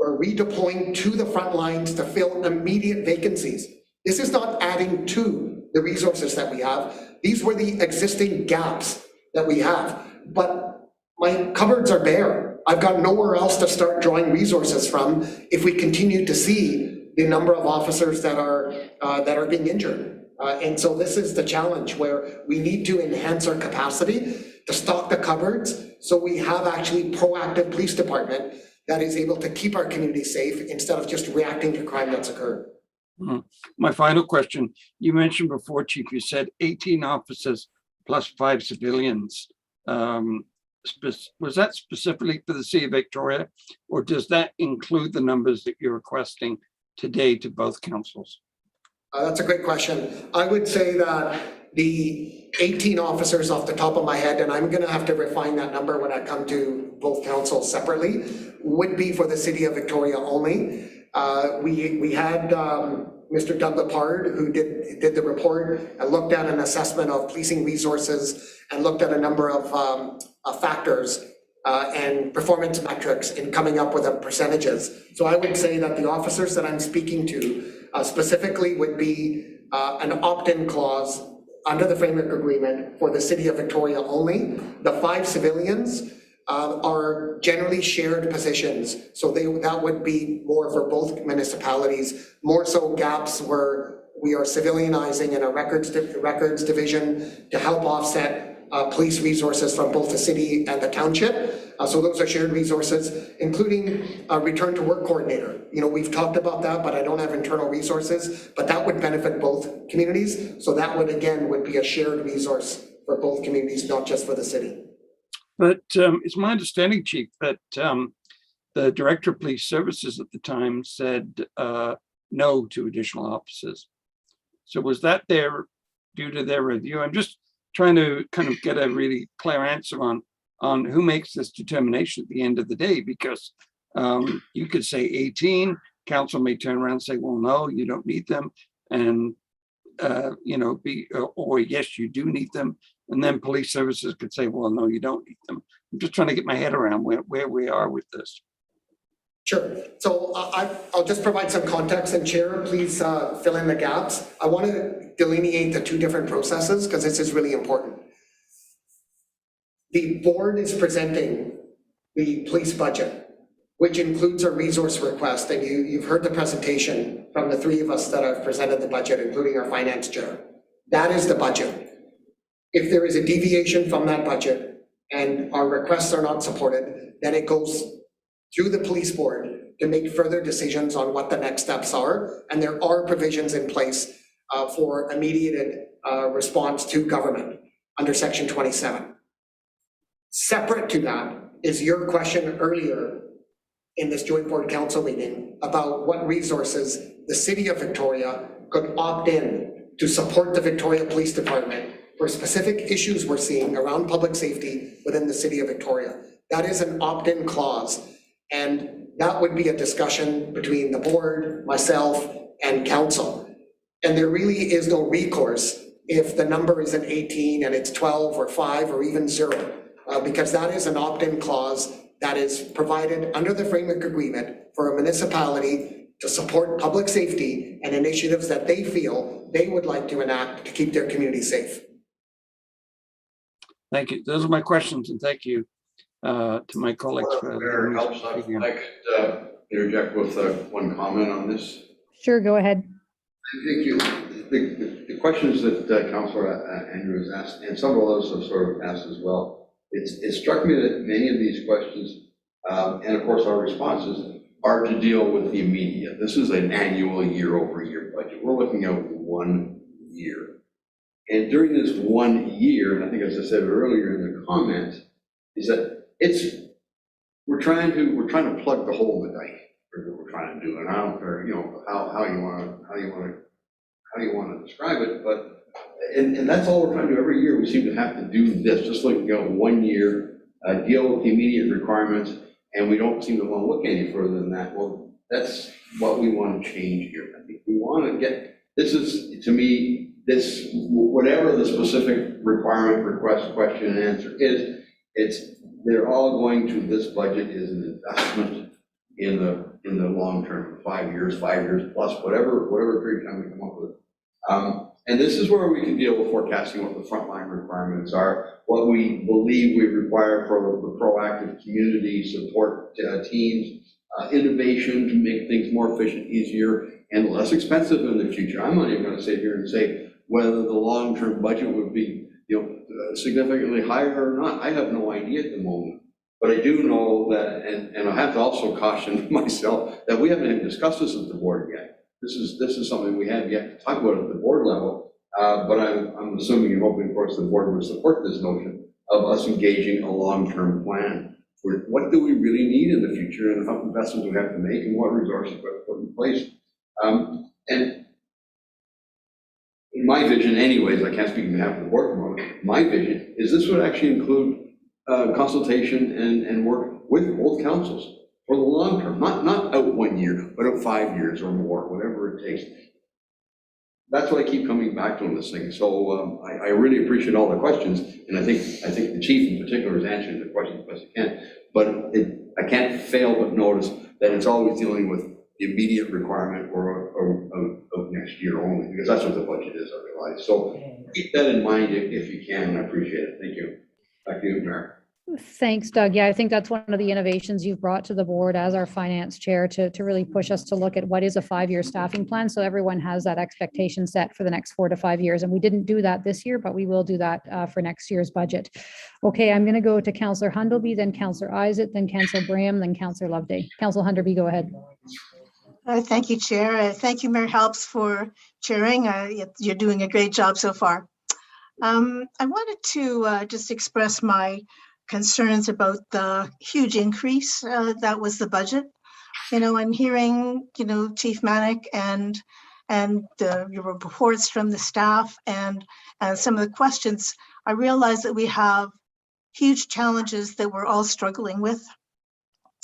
redeploying to the front lines to fill immediate vacancies. This is not adding to the resources that we have. These were the existing gaps that we have, but my cupboards are bare. I've got nowhere else to start drawing resources from if we continue to see the number of officers that are being injured. And so this is the challenge, where we need to enhance our capacity to stock the cupboards, so we have actually proactive police department that is able to keep our community safe instead of just reacting to crime that's occurred. My final question, you mentioned before, Chief, you said 18 officers plus 5 civilians. Was that specifically for the City of Victoria, or does that include the numbers that you're requesting today to both councils? That's a great question. I would say that the 18 officers off the top of my head, and I'm going to have to refine that number when I come to both councils separately, would be for the City of Victoria only. We had Mr. Doug Lepard, who did the report and looked at an assessment of policing resources and looked at a number of factors and performance metrics in coming up with the percentages. So I would say that the officers that I'm speaking to specifically would be an opt-in clause under the framework agreement for the City of Victoria only. The 5 civilians are generally shared positions, so that would be more for both municipalities, more so gaps where we are civilianizing in a records division to help offset police resources from both the city and the township. So those are shared resources, including a return to work coordinator. You know, we've talked about that, but I don't have internal resources, but that would benefit both communities. So that would, again, would be a shared resource for both communities, not just for the city. But it's my understanding, Chief, that the Director of Police Services at the time said no to additional officers. So was that due to their review? I'm just trying to kind of get a really clear answer on who makes this determination at the end of the day, because you could say 18, council may turn around and say, well, no, you don't need them. And, you know, or yes, you do need them. And then police services could say, well, no, you don't need them. I'm just trying to get my head around where we are with this. Sure. So I'll just provide some context, and Chair, please fill in the gaps. I want to delineate the two different processes because this is really important. The board is presenting the police budget, which includes a resource request, and you've heard the presentation from the three of us that have presented the budget, including our finance chair. That is the budget. If there is a deviation from that budget and our requests are not supported, then it goes through the police board to make further decisions on what the next steps are. And there are provisions in place for immediate response to government under Section 27. Separate to that is your question earlier in this joint board council meeting about what resources the city of Victoria could opt in to support the Victoria Police Department for specific issues we're seeing around public safety within the city of Victoria. That is an opt-in clause. And that would be a discussion between the board, myself, and council. And there really is no recourse if the number isn't 18 and it's 12 or 5 or even 0, because that is an opt-in clause that is provided under the framework agreement for a municipality to support public safety and initiatives that they feel they would like to enact to keep their community safe. Thank you. Those are my questions, and thank you to my colleagues. Mayor, helps. I could interject with one comment on this. Sure, go ahead. Thank you. The questions that Councillor Andrew has asked, and several others have sort of asked as well, it struck me that many of these questions, and of course our responses, are to deal with the immediate. This is an annual year-over-year budget. We're looking at 1 year. And during this 1 year, and I think as I said earlier in the comment, is that we're trying to plug the hole in the dike for what we're trying to do. And I don't care, how you want to describe it, but and that's all we're trying to do. Every year we seem to have to do this, just like 1 year, deal with the immediate requirements, and we don't seem to want to look any further than that. Well, that's what we want to change here. I think we want to get, this is, to me, this, whatever the specific requirement, request, question, and answer is, they're all going to this budget is an investment in the long term, 5 years plus, whatever period of time we come up with. And this is where we can deal with forecasting what the frontline requirements are, what we believe we require for the proactive community support teams, innovation to make things more efficient, easier, and less expensive in the future. I'm not even going to sit here and say whether the long-term budget would be significantly higher or not. I have no idea at the moment. But I do know that, and I have to also caution myself that we haven't even discussed this at the board yet. This is something we have yet to talk about at the board level. But I'm assuming and hoping, of course, the board would support this notion of us engaging a long-term plan for what do we really need in the future and how investments we have to make and what resources we have to put in place. And in my vision, anyways, I can't speak on behalf of the board, my vision is this would actually include consultation and work with both councils for the long term, not out 1 year, but out 5 years or more, whatever it takes. That's what I keep coming back to on this thing. So I really appreciate all the questions, and I think the chief in particular is answering the questions as best he can. But I can't fail but notice that it's always dealing with the immediate requirement of next year only, because that's what the budget is, I realize. So keep that in mind if you can. I appreciate it. Thank you. Back to you, Mayor. Thanks, Doug. Yeah, I think that's one of the innovations you've brought to the board as our finance chair to really push us to look at what is a 5-year staffing plan. So everyone has that expectation set for the next 4 to 5 years. And we didn't do that this year, but we will do that for next year's budget. Okay, I'm going to go to Councillor Hunderby, then Councillor Isaac, then Councillor Braham, then Councillor Loveday. Councillor Hunderby, go ahead. Thank you, Chair. Thank you, Mayor Helps, for chairing. You're doing a great job so far. I wanted to just express my concerns about the huge increase that was the budget. I'm hearing, Chief Manick and your reports from the staff and some of the questions. I realize that we have huge challenges that we're all struggling with.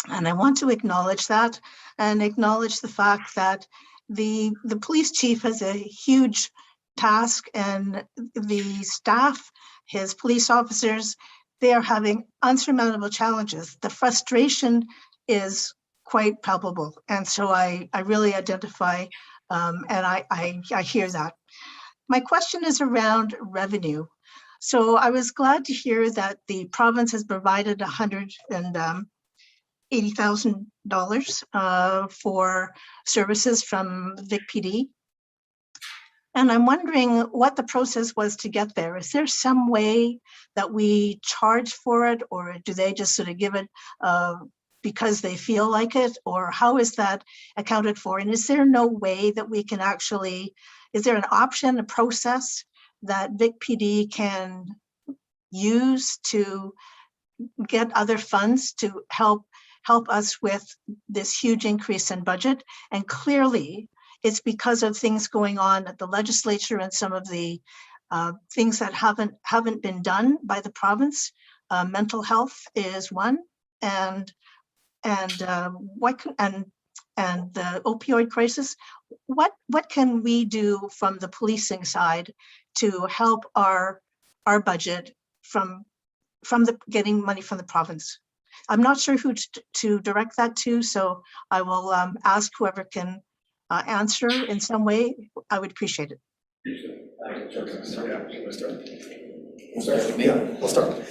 And I want to acknowledge that and acknowledge the fact that the police chief has a huge task, and the staff, his police officers, they are having unsurmountable challenges. The frustration is quite palpable. And so I really identify and I hear that. My question is around revenue. So I was glad to hear that the province has provided $180,000 for services from Vic PD. And I'm wondering what the process was to get there. Is there some way that we charge for it, or do they just sort of give it because they feel like it, or how is that accounted for? And is there no way that we can actually, is there an option, a process that Vic PD can use to get other funds to help us with this huge increase in budget? And clearly it's because of things going on at the legislature and some of the things that haven't been done by the province. Mental health is one, and the opioid crisis. What can we do from the policing side to help our budget from the getting money from the province? I'm not sure who to direct that to, so I will ask whoever can answer in some way. I would appreciate it. I'll start.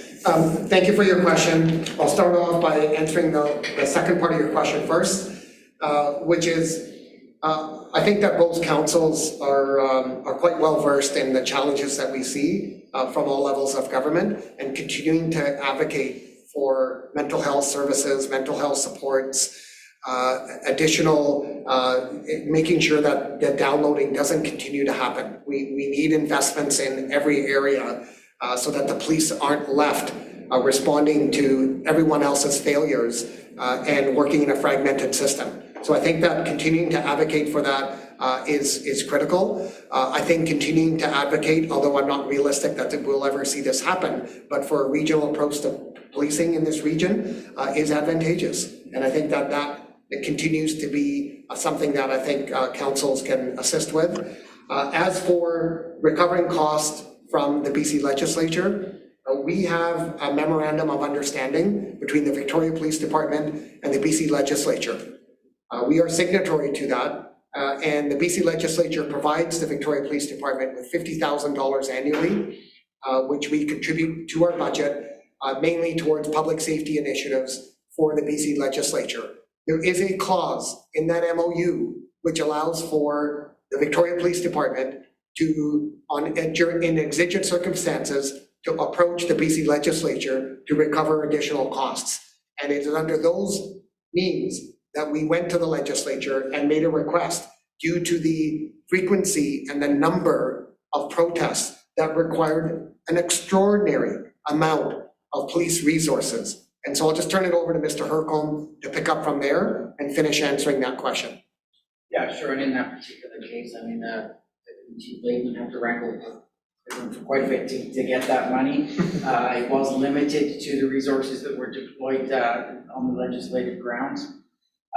Thank you for your question. I'll start off by answering the second part of your question first, which is, I think that both councils are quite well versed in the challenges that we see from all levels of government, and continuing to advocate for mental health services, mental health supports, additional, making sure that the downloading doesn't continue to happen. We need investments in every area so that the police aren't left responding to everyone else's failures and working in a fragmented system. So I think that continuing to advocate for that is critical. I think continuing to advocate, although I'm not realistic that we'll ever see this happen, but for a regional approach to policing in this region is advantageous. And I think that it continues to be something that I think councils can assist with. As for recovering costs from the BC legislature, we have a memorandum of understanding between the Victoria Police Department and the BC legislature. We are signatory to that, and the BC legislature provides the Victoria Police Department with $50,000 annually, which we contribute to our budget, mainly towards public safety initiatives for the BC legislature. There is a clause in that MOU which allows for the Victoria Police Department to, in exigent circumstances, to approach the BC legislature to recover additional costs. And it is under those means that we went to the legislature and made a request due to the frequency and the number of protests that required an extraordinary amount of police resources. And so I'll just turn it over to Mr. Hercombe to pick up from there and finish answering that question. Yeah, sure. And in that particular case, I mean, Chief Layton would have to wrangle for quite a bit to get that money. It was limited to the resources that were deployed on the legislative grounds.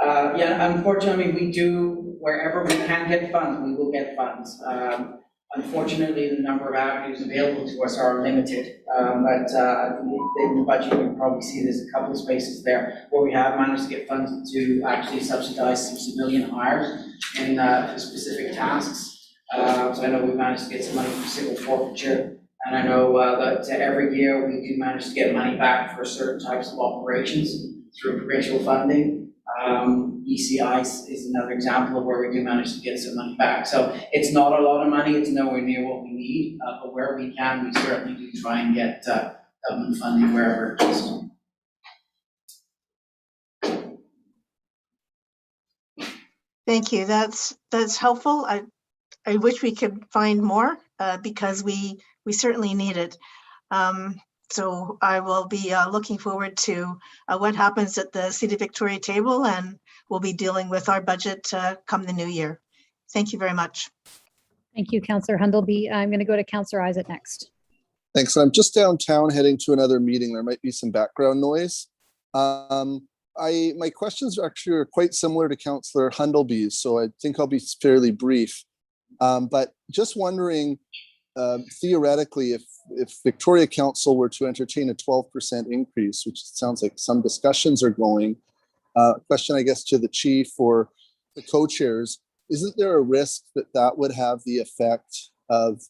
Yeah, unfortunately, we do, wherever we can get funds, we will get funds. Unfortunately, the number of avenues available to us are limited, but in the budget, you can probably see there's a couple of spaces there where we have managed to get funds to actually subsidize some civilian hires in specific tasks. So I know we've managed to get some money from civil forfeiture, and I know that every year we do manage to get money back for certain types of operations through provincial funding. ECI is another example of where we do manage to get some money back. So it's not a lot of money, it's nowhere near what we need, but where we can, we certainly do try and get government funding wherever it is. Thank you. That's helpful. I wish we could find more because we certainly need it. So I will be looking forward to what happens at the City of Victoria table, and we'll be dealing with our budget come the new year. Thank you very much. Thank you, Councillor Hundelby. I'm going to go to Councillor Isaac next. Thanks. I'm just downtown heading to another meeting. There might be some background noise. My questions actually are quite similar to Councillor Hundelby's, so I think I'll be fairly brief. But just wondering, theoretically, if Victoria Council were to entertain a 12% increase, which sounds like some discussions are going, Question, I guess, to the chief or the co-chairs. Isn't there a risk that that would have the effect of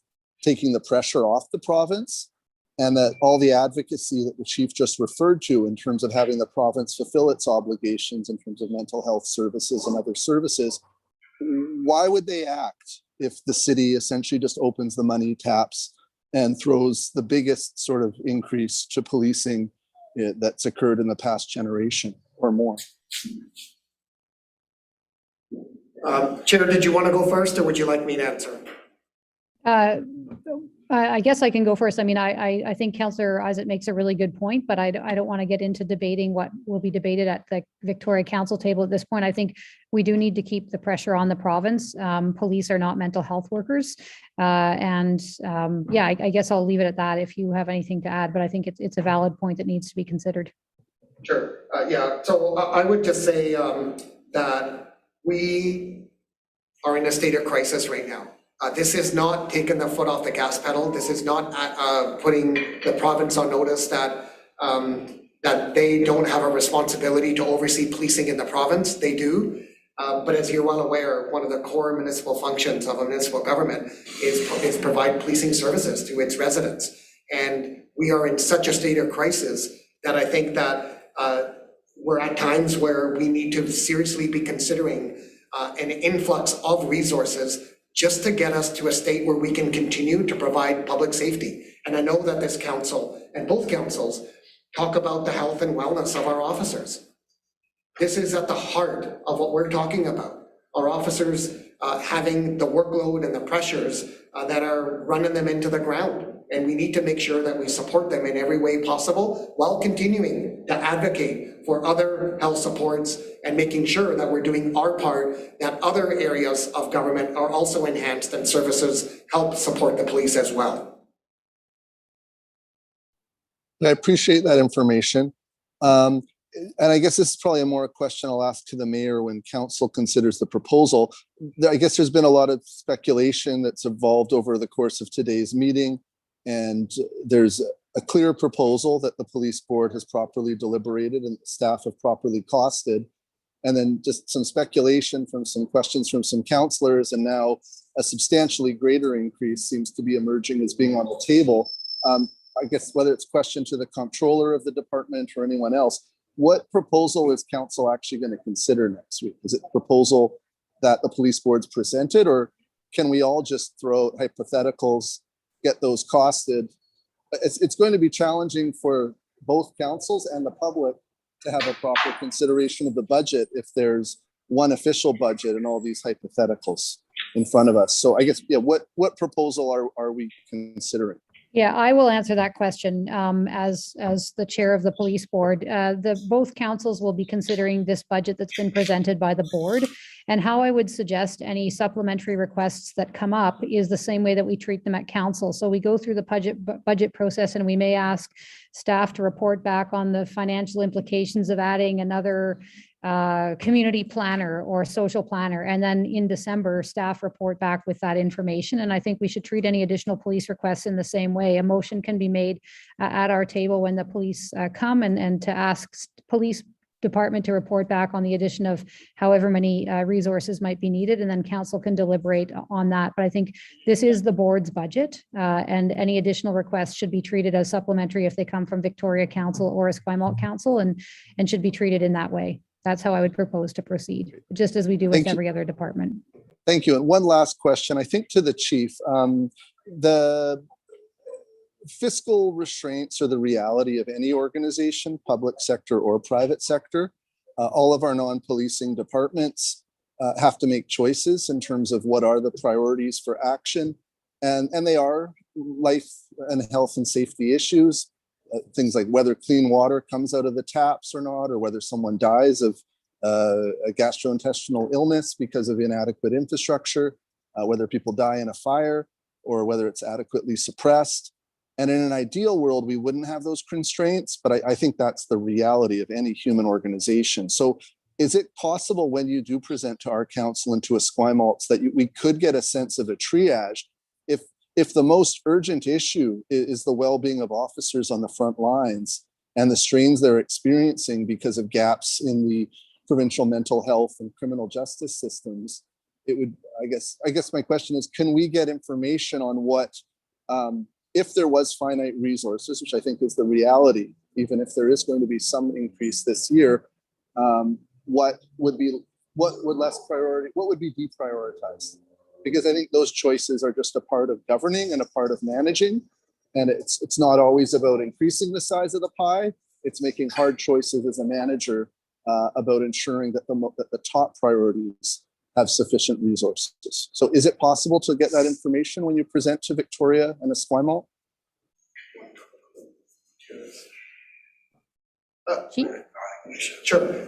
taking the pressure off the province, and that all the advocacy that the chief just referred to in terms of having the province fulfill its obligations in terms of mental health services and other services, why would they act if the city essentially just opens the money taps and throws the biggest sort of increase to policing that's occurred in the past generation or more? Chair, did you want to go first, or would you like me to answer? I guess I can go first. I mean, I think Councillor Isaac makes a really good point, but I don't want to get into debating what will be debated at the Victoria Council table at this point. I think we do need to keep the pressure on the province. Police are not mental health workers. Yeah, I guess I'll leave it at that if you have anything to add, but I think it's a valid point that needs to be considered. Sure. Yeah, so I would just say that we are in a state of crisis right now. This is not taking the foot off the gas pedal. This is not putting the province on notice that that they don't have a responsibility to oversee policing in the province. They do. But as you're well aware, one of the core municipal functions of a municipal government is provide policing services to its residents. And we are in such a state of crisis that I think that we're at times where we need to seriously be considering an influx of resources just to get us to a state where we can continue to provide public safety. And I know that this council and both councils talk about the health and wellness of our officers. This is at the heart of what we're talking about. Our officers having the workload and the pressures that are running them into the ground. And we need to make sure that we support them in every way possible while continuing to advocate for other health supports and making sure that we're doing our part, that other areas of government are also enhanced and services help support the police as well. I appreciate that information. And I guess this is probably a more question I'll ask to the mayor when council considers the proposal. I guess there's been a lot of speculation that's evolved over the course of today's meeting. And there's a clear proposal that the police board has properly deliberated and staff have properly costed. And then just some speculation from some questions from some councillors, and now a substantially greater increase seems to be emerging as being on the table. I guess whether it's a question to the comptroller of the department or anyone else, what proposal is council actually going to consider next week? Is it a proposal that the police board's presented, or can we all just throw out hypotheticals, get those costed? It's going to be challenging for both councils and the public to have a proper consideration of the budget if there's one official budget and all these hypotheticals in front of us. So I guess, yeah, what proposal are we considering? Yeah, I will answer that question as the chair of the police board. Both councils will be considering this budget that's been presented by the board, and how I would suggest any supplementary requests that come up is the same way that we treat them at council. So we go through the budget process, and we may ask staff to report back on the financial implications of adding another community planner or social planner. And then in December, staff report back with that information. And I think we should treat any additional police requests in the same way. A motion can be made at our table when the police come and to ask police department to report back on the addition of however many resources might be needed, and then council can deliberate on that. But I think this is the board's budget, and any additional requests should be treated as supplementary if they come from Victoria Council or Esquimalt Council, and should be treated in that way. That's how I would propose to proceed, just as we do with every other department. Thank you. And one last question, I think to the chief. The fiscal restraints are the reality of any organization, public sector or private sector. All of our non-policing departments have to make choices in terms of what are the priorities for action. And they are life and health and safety issues. Things like whether clean water comes out of the taps or not, or whether someone dies of a gastrointestinal illness because of inadequate infrastructure, whether people die in a fire, or whether it's adequately suppressed. And in an ideal world, we wouldn't have those constraints, but I think that's the reality of any human organization. So is it possible when you do present to our council and to Esquimalt's that we could get a sense of a triage if the most urgent issue is the well-being of officers on the front lines and the strains they're experiencing because of gaps in the provincial mental health and criminal justice systems, it would, I guess my question is, can we get information on what, if there was finite resources, which I think is the reality, even if there is going to be some increase this year, what would be deprioritized? Because I think those choices are just a part of governing and a part of managing. And it's not always about increasing the size of the pie. It's making hard choices as a manager about ensuring that the top priorities have sufficient resources. So is it possible to get that information when you present to Victoria and Esquimalt? Chief? Sure.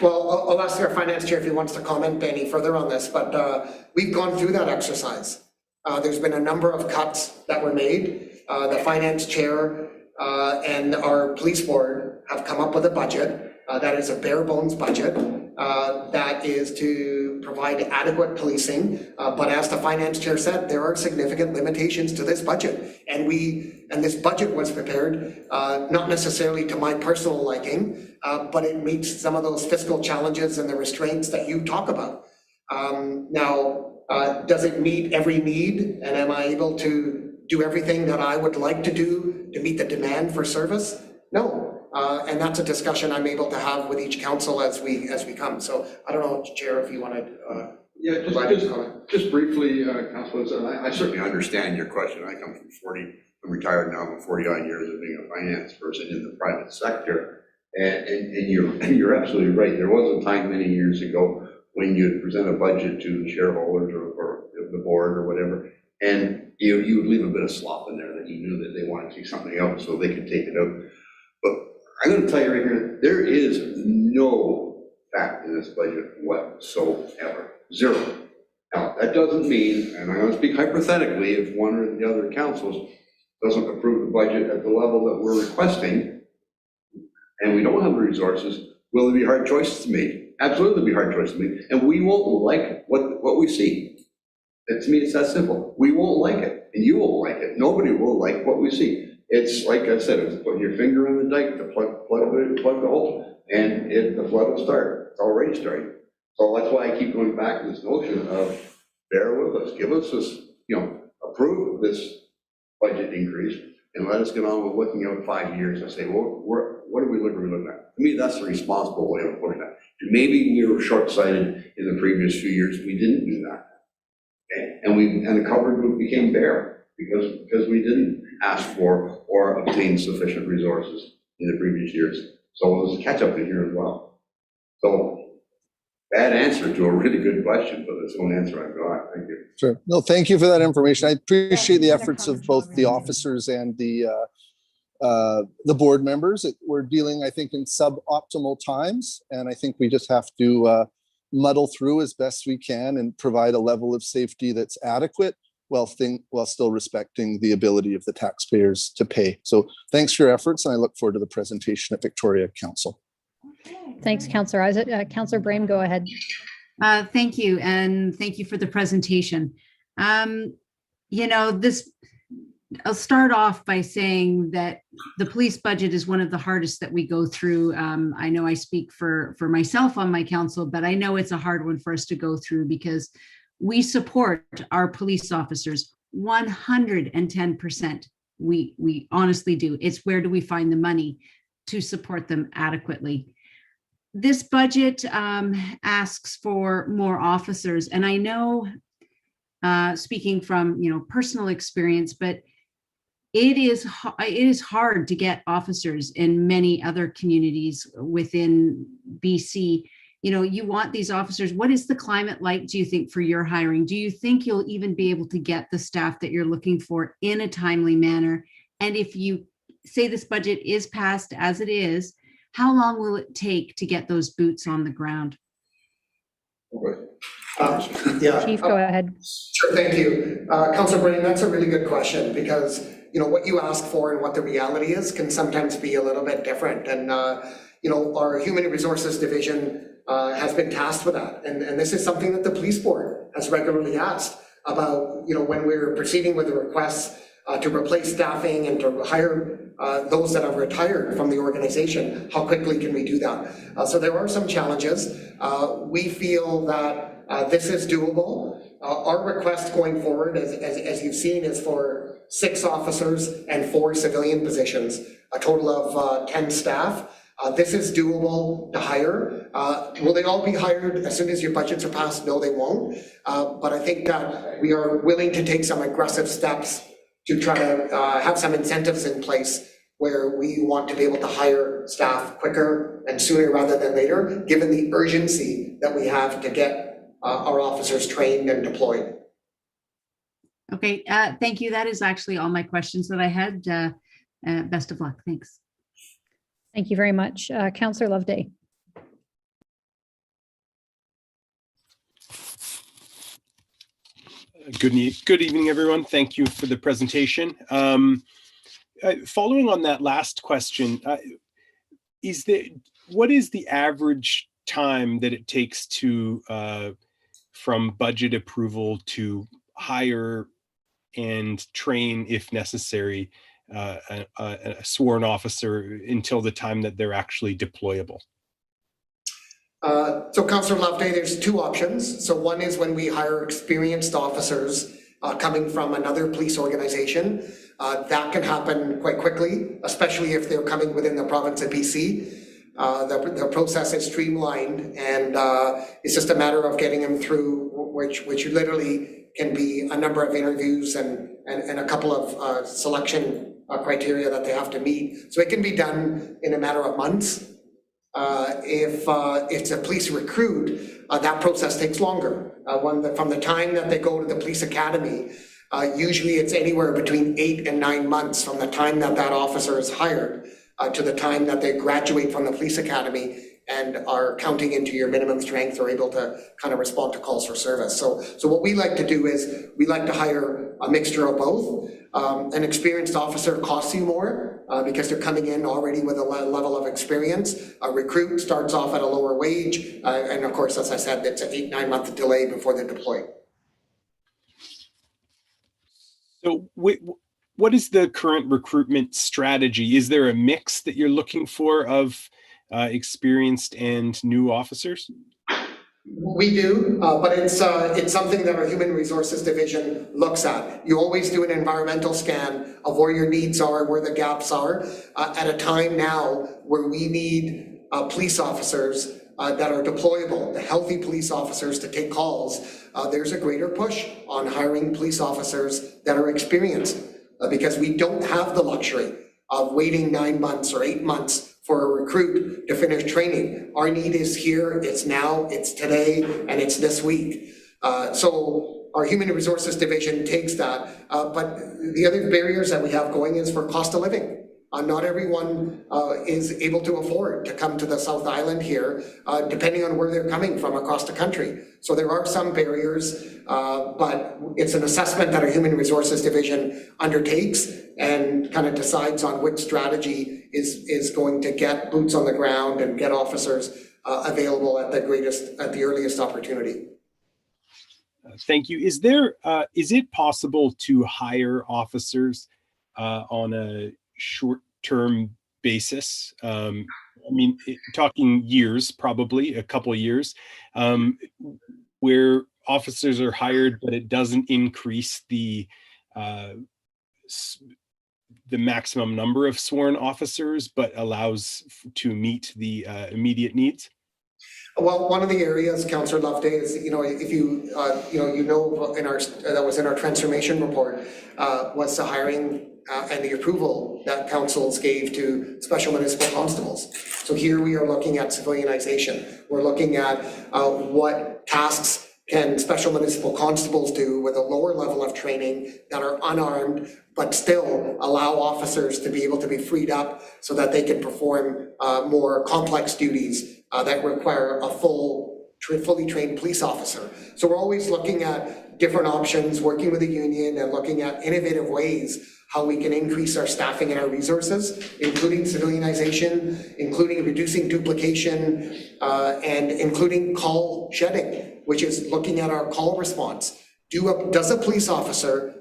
Well, I'll ask our finance chair if he wants to comment any further on this, but we've gone through that exercise. There's been a number of cuts that were made. The finance chair and our police board have come up with a budget that is a bare bones budget that is to provide adequate policing. But as the finance chair said, there are significant limitations to this budget. And this budget was prepared, not necessarily to my personal liking, but it meets some of those fiscal challenges and the restraints that you talk about. Does it meet every need? And am I able to do everything that I would like to do to meet the demand for service? No. And that's a discussion I'm able to have with each council as we come. So I don't know, Chair, if you want to just briefly, Councilor, I certainly understand your question. I come from I'm retired now, I'm 40-odd years of being a finance person in the private sector. And you're absolutely right. There was a time many years ago when you'd present a budget to the shareholders or the board or whatever, and you would leave a bit of slop in there that you knew that they wanted to see something else so they could take it out. But I'm going to tell you right here, there is no fact in this budget whatsoever. Zero. Now, that doesn't mean, and I'm going to speak hypothetically, if one or the other councils doesn't approve the budget at the level that we're requesting, and we don't have the resources, will there be hard choices to make? Absolutely be hard choices to make. And we won't like what we see. And to me, it's that simple. We won't like it, and you won't like it. Nobody will like what we see. It's like I said, it's putting your finger in the dike to plug the hole, and the flood will start. It's already starting. So that's why I keep going back to this notion of bear with us, give us this, approve this budget increase, and let us get on with looking out 5 years and say, well, what are we looking at? To me, that's the responsible way of looking at it. Maybe we were short-sighted in the previous few years. We didn't do that. Okay? And the cupboard became bare because we didn't ask for or obtain sufficient resources in the previous years. So there's a catch-up in here as well. So bad answer to a really good question, but it's the only answer I've got. Thank you. Sure. No, thank you for that information. I appreciate the efforts of both the officers and the board members. We're dealing, I think, in suboptimal times, and I think we just have to muddle through as best we can and provide a level of safety that's adequate while still respecting the ability of the taxpayers to pay. So thanks for your efforts, and I look forward to the presentation at Victoria Council. Thanks, Councillor Isaac. Councillor Brame, go ahead. Thank you, and thank you for the presentation. I'll start off by saying that the police budget is one of the hardest that we go through. I know I speak for myself on my council, but I know it's a hard one for us to go through because we support our police officers 110%. We honestly do. It's where do we find the money to support them adequately? This budget asks for more officers, and I know, speaking from personal experience, but it is hard to get officers in many other communities within BC. You want these officers. What is the climate like, do you think, for your hiring? Do you think you'll even be able to get the staff that you're looking for in a timely manner? And if you say this budget is passed as it is, how long will it take to get those boots on the ground? Chief, go ahead. Sure, thank you. Councillor Brame, that's a really good question because, what you ask for and what the reality is can sometimes be a little bit different. And, our Human Resources Division has been tasked with that. And this is something that the police board has regularly asked about, when we're proceeding with the requests to replace staffing and to hire those that have retired from the organization, how quickly can we do that? So there are some challenges. We feel that this is doable. Our request going forward, as you've seen, is for 6 officers and 4 civilian positions, a total of 10 staff. This is doable to hire. Will they all be hired as soon as your budgets are passed? No, they won't. But I think that we are willing to take some aggressive steps to try to have some incentives in place where we want to be able to hire staff quicker and sooner rather than later, given the urgency that we have to get our officers trained and deployed. Okay, thank you. That is actually all my questions that I had. Best of luck. Thanks. Thank you very much. Councillor Loveday. Good evening, everyone. Thank you for the presentation. Following on that last question, what is the average time that it takes to from budget approval to hire and train, if necessary, a sworn officer until the time that they're actually deployable? So Councillor Loveday, there's 2 options. So one is when we hire experienced officers coming from another police organization. That can happen quite quickly, especially if they're coming within the province of BC. The process is streamlined, and it's just a matter of getting them through, which literally can be a number of interviews and a couple of selection criteria that they have to meet. So it can be done in a matter of months. If it's a police recruit, that process takes longer. From the time that they go to the police academy, usually it's anywhere between 8 and 9 months from the time that that officer is hired to the time that they graduate from the police academy and are counting into your minimum strength or able to kind of respond to calls for service. So what we like to do is we like to hire a mixture of both. An experienced officer costs you more because they're coming in already with a level of experience. A recruit starts off at a lower wage. And of course, as I said, it's an 8-9 month delay before they're deployed. So what is the current recruitment strategy? Is there a mix that you're looking for of experienced and new officers? We do, but it's something that our Human Resources Division looks at. You always do an environmental scan of where your needs are, where the gaps are. At a time now where we need police officers that are deployable, the healthy police officers to take calls, there's a greater push on hiring police officers that are experienced because we don't have the luxury of waiting 9 months or 8 months for a recruit to finish training. Our need is here, it's now, it's today, and it's this week. So our Human Resources Division takes that. But the other barriers that we have going is for cost of living. Not everyone is able to afford to come to the South Island here, depending on where they're coming from across the country. So there are some barriers, but it's an assessment that our Human Resources Division undertakes and kind of decides on which strategy is going to get boots on the ground and get officers available at the earliest opportunity. Thank you. Is it possible to hire officers on a short-term basis? I mean, talking years, probably a couple of years, where officers are hired, but it doesn't increase the maximum number of sworn officers, but allows to meet the immediate needs? Well, one of the areas, Councillor Loveday, is, if you that was in our transformation report, was the hiring and the approval that councils gave to special municipal constables. So here we are looking at civilianization. We're looking at what tasks can special municipal constables do with a lower level of training that are unarmed, but still allow officers to be able to be freed up so that they can perform more complex duties that require a fully trained police officer. So we're always looking at different options, working with the union and looking at innovative ways how we can increase our staffing and our resources, including civilianization, including reducing duplication, and including call shedding, which is looking at our call response. Does a police officer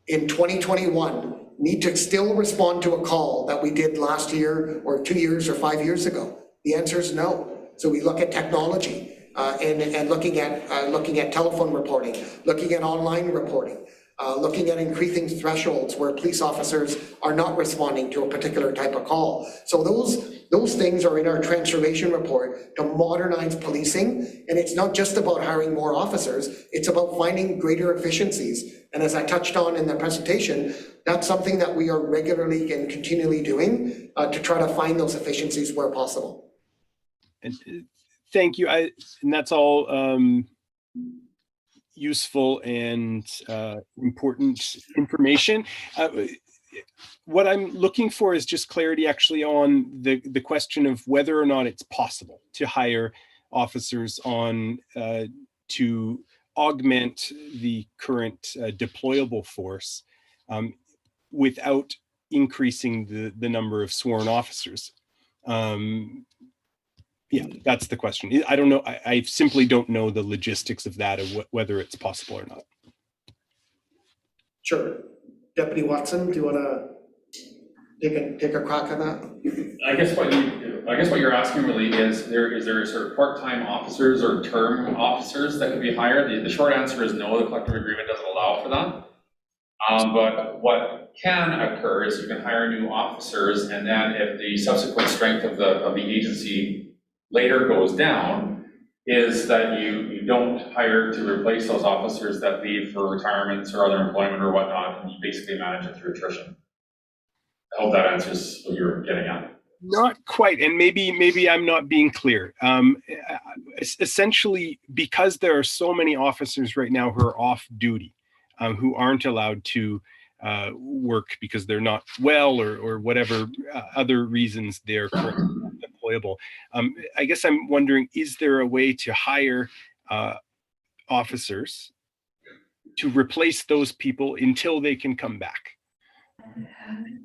in 2021 need to still respond to a call that we did last year or 2 years or 5 years ago? The answer is no. So we look at technology and looking at telephone reporting, looking at online reporting, looking at increasing thresholds where police officers are not responding to a particular type of call. So those things are in our transformation report to modernize policing. And it's not just about hiring more officers, it's about finding greater efficiencies. And as I touched on in the presentation, that's something that we are regularly and continually doing to try to find those efficiencies where possible. And thank you. And that's all useful and important information. What I'm looking for is just clarity actually on the question of whether or not it's possible to hire officers on to augment the current deployable force without increasing the number of sworn officers. Yeah, that's the question. I don't know. I simply don't know the logistics of that, of whether it's possible or not. Sure. Deputy Watson, do you want to take a crack at that? I guess what you're asking really is there sort of part-time officers or term officers that could be hired? The short answer is no, the collective agreement doesn't allow for that. But what can occur is you can hire new officers, and then if the subsequent strength of the agency later goes down, is that you don't hire to replace those officers that leave for retirements or other employment or whatnot, and you basically manage it through attrition. I hope that answers what you're getting at. Not quite, and maybe I'm not being clear. Essentially, because there are so many officers right now who are off duty, who aren't allowed to work because they're not well or whatever other reasons they're currently deployable. I guess I'm wondering, is there a way to hire officers to replace those people until they can come back?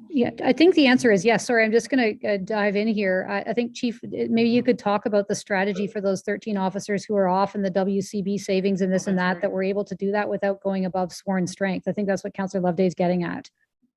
Yeah, I think the answer is yes. Sorry, I'm just going to dive in here. I think, Chief, maybe you could talk about the strategy for those 13 officers who are off in the WCB savings and this and that we're able to do that without going above sworn strength. I think that's what Councillor Loveday is getting at.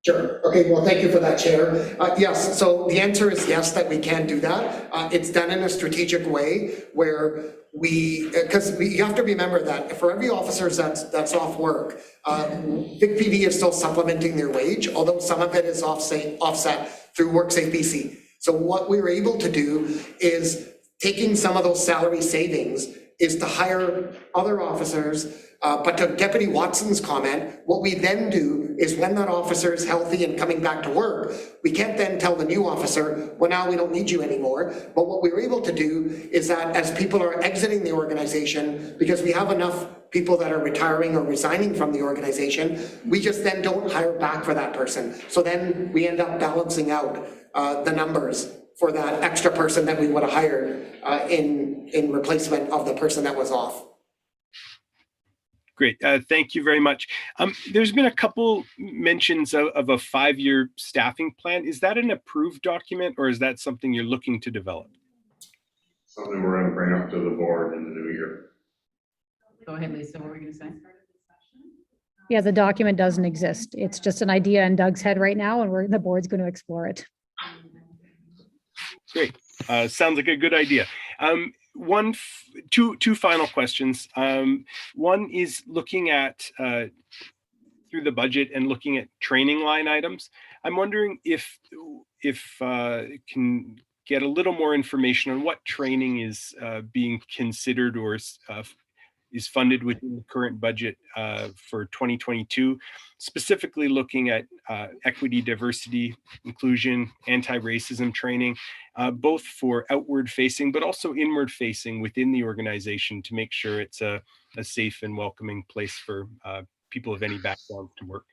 Sure. Okay, well, thank you for that, Chair. Yes, so the answer is yes, that we can do that. It's done in a strategic way where because you have to remember that for every officer that's off work, Vic PD is still supplementing their wage, although some of it is offset through WorkSafe BC. So what we were able to do is taking some of those salary savings is to hire other officers. But to Deputy Watson's comment, what we then do is when that officer is healthy and coming back to work, we can't then tell the new officer, well, now we don't need you anymore. But what we were able to do is that as people are exiting the organization, because we have enough people that are retiring or resigning from the organization, we just then don't hire back for that person. So then we end up balancing out the numbers for that extra person that we would have hired in replacement of the person that was off. Great. Thank you very much. There's been a couple mentions of a 5-year staffing plan. Is that an approved document, or is that something you're looking to develop? Something we're going to bring up to the board in the new year. Go ahead, Lisa. What were you going to say? Yeah, the document doesn't exist. It's just an idea in Doug's head right now, and the board's going to explore it. Great. Sounds like a good idea. Two final questions. One is looking at through the budget and looking at training line items. I'm wondering if can get a little more information on what training is being considered or is funded within the current budget for 2022, specifically looking at equity, diversity, inclusion, anti-racism training, both for outward facing, but also inward facing within the organization to make sure it's a safe and welcoming place for people of any background to work.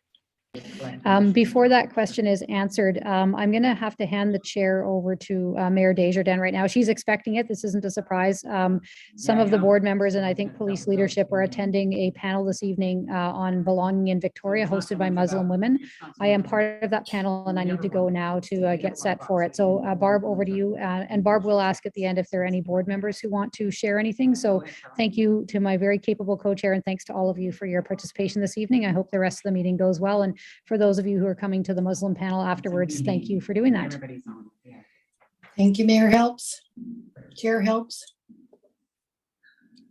Before that question is answered, I'm going to have to hand the chair over to Mayor Desjardins right now. She's expecting it. This isn't a surprise. Some of the board members and I think police leadership are attending a panel this evening on belonging in Victoria hosted by Muslim women. I am part of that panel and I need to go now to get set for it. So Barb, over to you. And Barb will ask at the end if there are any board members who want to share anything. So thank you to my very capable co-chair and thanks to all of you for your participation this evening. I hope the rest of the meeting goes well. And for those of you who are coming to the Muslim panel afterwards, thank you for doing that. Thank you, Mayor Helps. Chair Helps.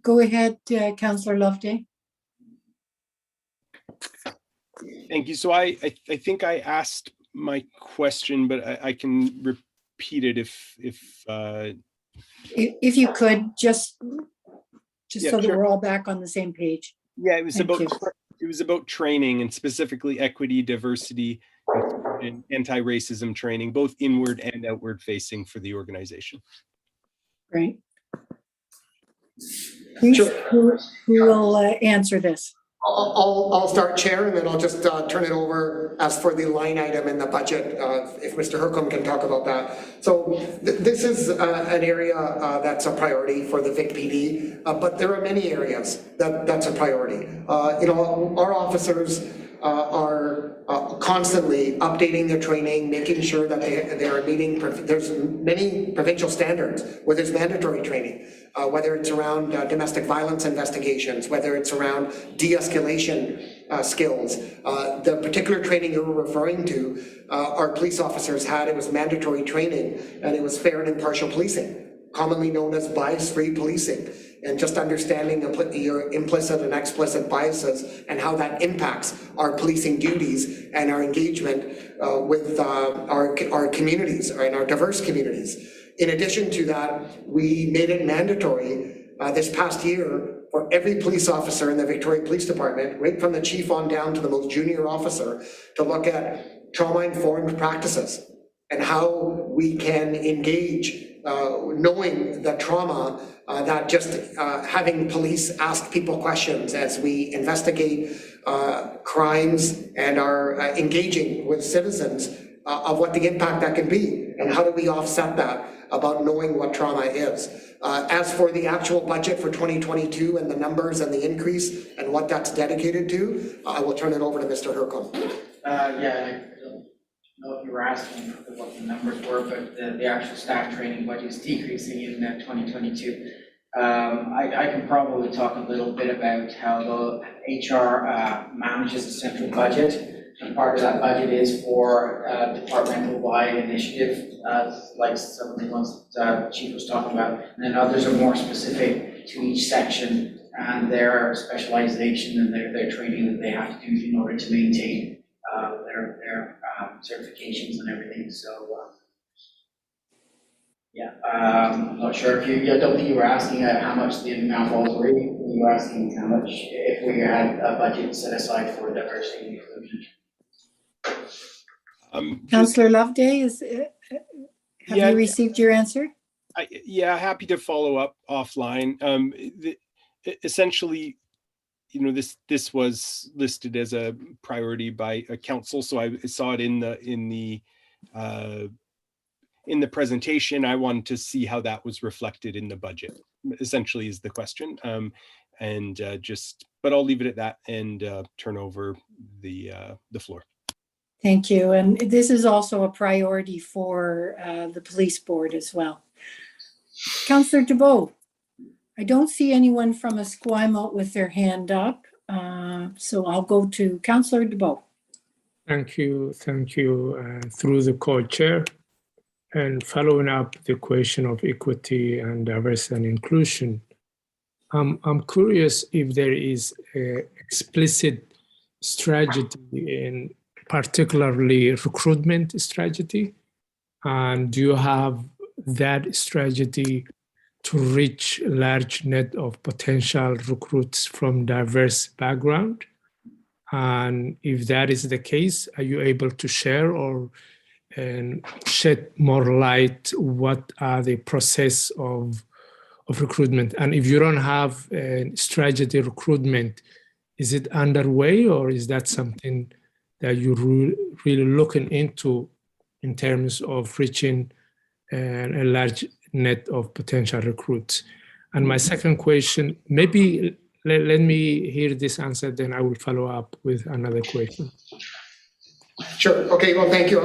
Go ahead, Councillor Loveday. Thank you. So I think I asked my question, but I can repeat it if you could, just Yeah, so that sure. we're all back on the same page. Yeah, it was Thank about you. it was about training and specifically equity, diversity, and anti-racism training, both inward and outward facing for the organization. Right. Who will answer this? I'll start, Chair, and then I'll just turn it over as for the line item in the budget, if Mr. Hercombe can talk about that. So this is an area that's a priority for the Vic PD, but there are many areas that's a priority. Our officers are constantly updating their training, making sure that they are meeting, there's many provincial standards where there's mandatory training, whether it's around domestic violence investigations, whether it's around de-escalation skills. The particular training you were referring to, our police officers had, it was mandatory training, and it was fair and impartial policing, commonly known as bias-free policing, and just understanding your implicit and explicit biases and how that impacts our policing duties and our engagement with our communities and our diverse communities. In addition to that, we made it mandatory this past year for every police officer in the Victoria Police Department, right from the chief on down to the most junior officer, to look at trauma-informed practices and how we can engage, knowing the trauma that just having police ask people questions as we investigate crimes and are engaging with citizens of what the impact that can be and how do we offset that, about knowing what trauma is. As for the actual budget for 2022 and the numbers and the increase and what that's dedicated to, I will turn it over to Mr. Hercombe. Yeah, I don't know if you were asking what the numbers were, but the actual staff training budget is decreasing in 2022. I can probably talk a little bit about how the HR manages the central budget. And part of that budget is for departmental-wide initiative, like some of the ones that the chief was talking about. And then others are more specific to each section and their specialization and their training that they have to do in order to maintain their certifications and everything. So, I'm not sure if I don't think you were asking how much the amount falls away. You were asking how much, if we had a budget set aside for diversity and inclusion. Councillor Loveday, have you received your answer? Happy to follow up offline. Essentially, this was listed as a priority by a council, so I saw it in the presentation. I wanted to see how that was reflected in the budget, essentially is the question. But I'll leave it at that and turn over the floor. Thank you. And this is also a priority for the police board as well. Councillor DeBow, I don't see anyone from Esquimalt with their hand up. So I'll go to Councillor DeBow. Thank you. Through the co-chair, and following up the question of equity and diversity and inclusion, I'm curious if there is an explicit strategy in particularly recruitment strategy, and do you have that strategy to reach a large net of potential recruits from diverse background? And if that is the case, are you able to share or shed more light what are the process of recruitment? And if you don't have a strategy recruitment, is it underway or is that something that you're really looking into in terms of reaching a large net of potential recruits? And my second question, maybe let me hear this answer, then I will follow up with another question. Sure. Okay. Well, thank you.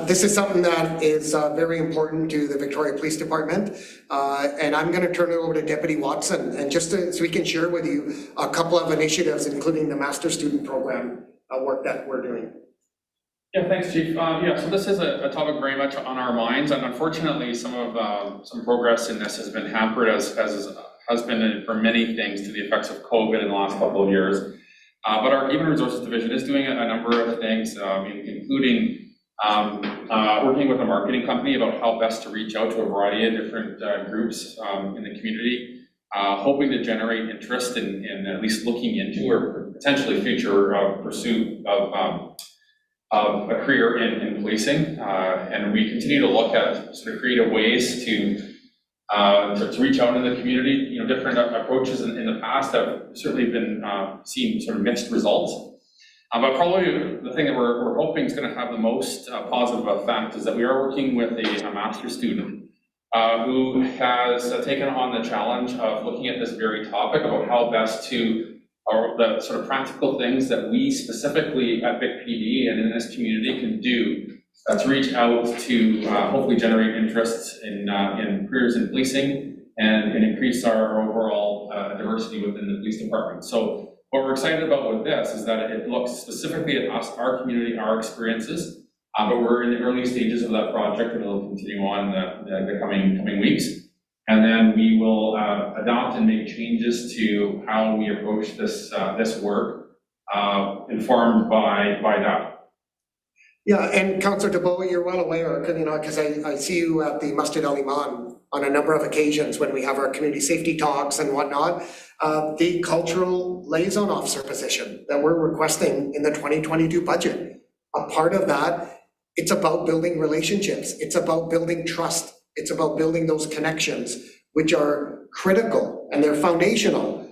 This is something that is very important to the Victoria Police Department. And I'm going to turn it over to Deputy Watson, and just so we can share with you a couple of initiatives, including the Master Student Program work that we're doing. Yeah, thanks, Chief. Yeah, so this is a topic very much on our minds, and unfortunately, some progress in this has been hampered, as has been for many things, to the effects of COVID in the last couple of years. But our Human Resources Division is doing a number of things, including working with a marketing company about how best to reach out to a variety of different groups in the community, hoping to generate interest in at least looking into or potentially future pursuit of a career in policing. And we continue to look at sort of creative ways to reach out in the community. You know, different approaches in the past have certainly been seen sort of mixed results. But probably the thing that we're hoping is going to have the most positive effect is that we are working with a master's student who has taken on the challenge of looking at this very topic about how best to, or the sort of practical things that we specifically at Vic PD and in this community can do to reach out to hopefully generate interest in careers in policing and increase our overall diversity within the police department. So what we're excited about with this is that it looks specifically at us, our community, our experiences, but we're in the early stages of that project, and it'll continue on the coming weeks. And then we will adopt and make changes to how we approach this work, informed by that. Yeah, and Councillor DeBoe, you're well aware, you know, because I see you at the Masjid Al Iman on a number of occasions when we have our community safety talks and whatnot. The cultural liaison officer position that we're requesting in the 2022 budget, a part of that, it's about building relationships. It's about building trust. It's about building those connections, which are critical and they're foundational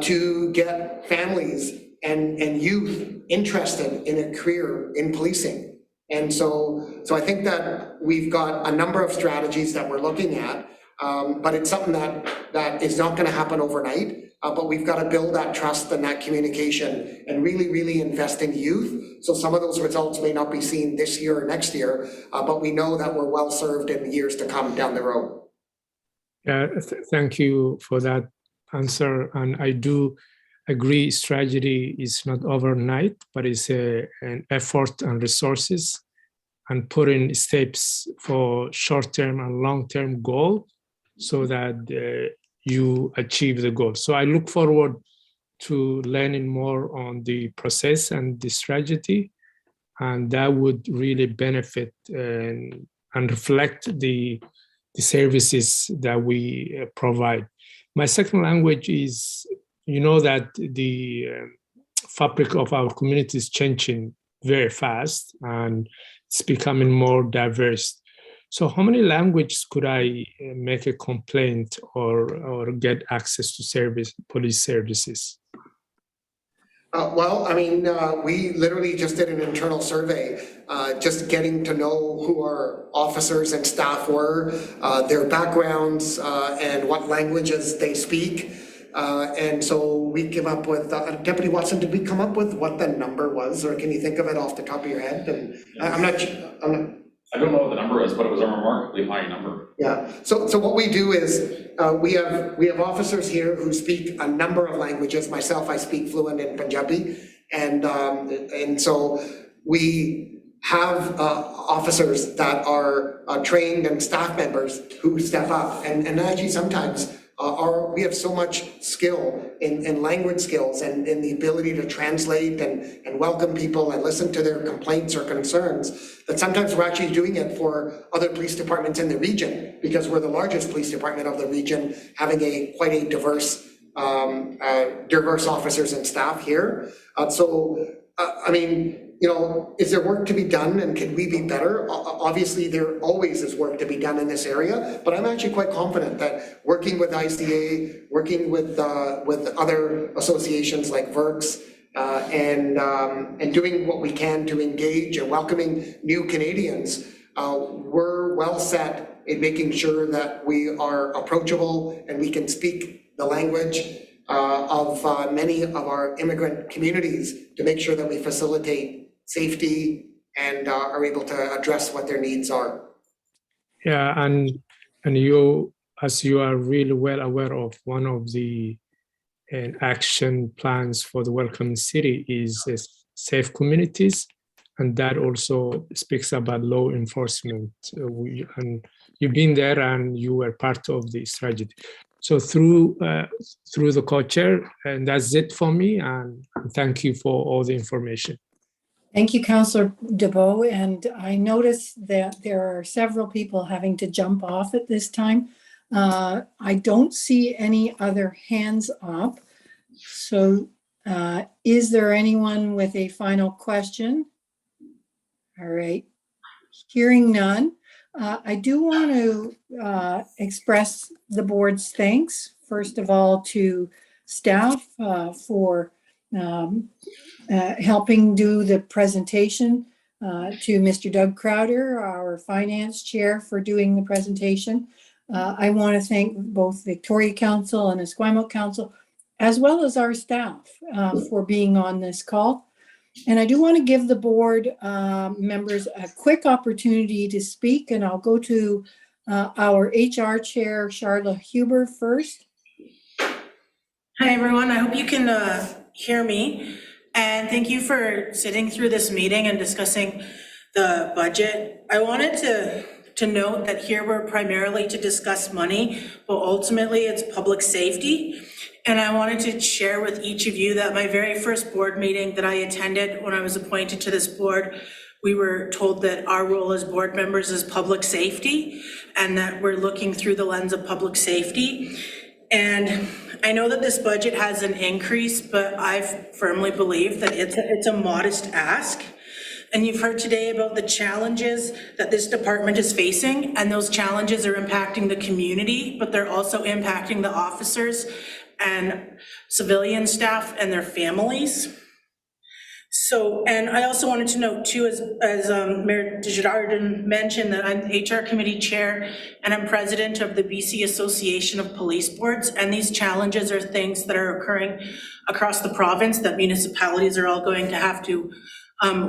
to get families and youth interested in a career in policing. And so I think that we've got a number of strategies that we're looking at, but it's something that is not going to happen overnight. But we've got to build that trust and that communication and really, really invest in youth. So some of those results may not be seen this year or next year, but we know that we're well served in the years to come down the road. Thank you for that answer. And I do agree, strategy is not overnight, but it's an effort and resources and putting steps for short-term and long-term goal so that you achieve the goal. So I look forward to learning more on the process and the strategy, and that would really benefit and reflect the services that we provide. My second language is, you know, that the fabric of our community is changing very fast and it's becoming more diverse. So how many languages could I make a complaint or get access to police services? Well, I mean, we literally just did an internal survey, just getting to know who our officers and staff were, their backgrounds, and what languages they speak. And so we came up with, Deputy Watson, did we come up with what the number was, or can you think of it off the top of your head? And I don't know what the number is, but it was a remarkably high number. Yeah. So what we do is we have officers here who speak a number of languages. Myself, I speak fluent in Punjabi, and so we have officers that are trained and staff members who step up, and actually sometimes we have so much skill in language skills and in the ability to translate and welcome people and listen to their complaints or concerns that sometimes we're actually doing it for other police departments in the region, because we're the largest police department of the region, having quite a diverse officers and staff here. I mean, you know, is there work to be done and can we be better? Obviously, there always is work to be done in this area, but I'm actually quite confident that working with ICA, working with other associations like VERX, and doing what we can to engage and welcoming new Canadians, we're well set in making sure that we are approachable and we can speak the language of many of our immigrant communities to make sure that we facilitate safety and are able to address what their needs are. Yeah, and you, as you are really well aware of, one of the action plans for the Welcome City is safe communities, and that also speaks about law enforcement. And you've been there and you were part of the strategy. So through the co-chair, and that's it for me, and thank you for all the information. Thank you, Councillor DeBow. And I noticed that there are several people having to jump off at this time. I don't see any other hands up. So is there anyone with a final question? All right, hearing none. I do want to express the board's thanks, first of all, to staff for helping do the presentation, to Mr. Doug Crowder, our finance chair, for doing the presentation. I want to thank both Victoria Council and Esquimalt Council, as well as our staff, for being on this call. And I do want to give the board members a quick opportunity to speak, and I'll go to our HR chair, Charla Huber, first. Hi, everyone. I hope you can hear me. And thank you for sitting through this meeting and discussing the budget. I wanted to note that here we're primarily to discuss money, but ultimately it's public safety. And I wanted to share with each of you that my very first board meeting that I attended when I was appointed to this board, we were told that our role as board members is public safety, and that we're looking through the lens of public safety. And I know that this budget has an increase, but I firmly believe that it's a modest ask. And you've heard today about the challenges that this department is facing, and those challenges are impacting the community, but they're also impacting the officers and civilian staff and their families. So, and I also wanted to note too, as Mayor Desjardins mentioned, that I'm HR committee chair and I'm president of the BC Association of Police Boards. And these challenges are things that are occurring across the province that municipalities are all going to have to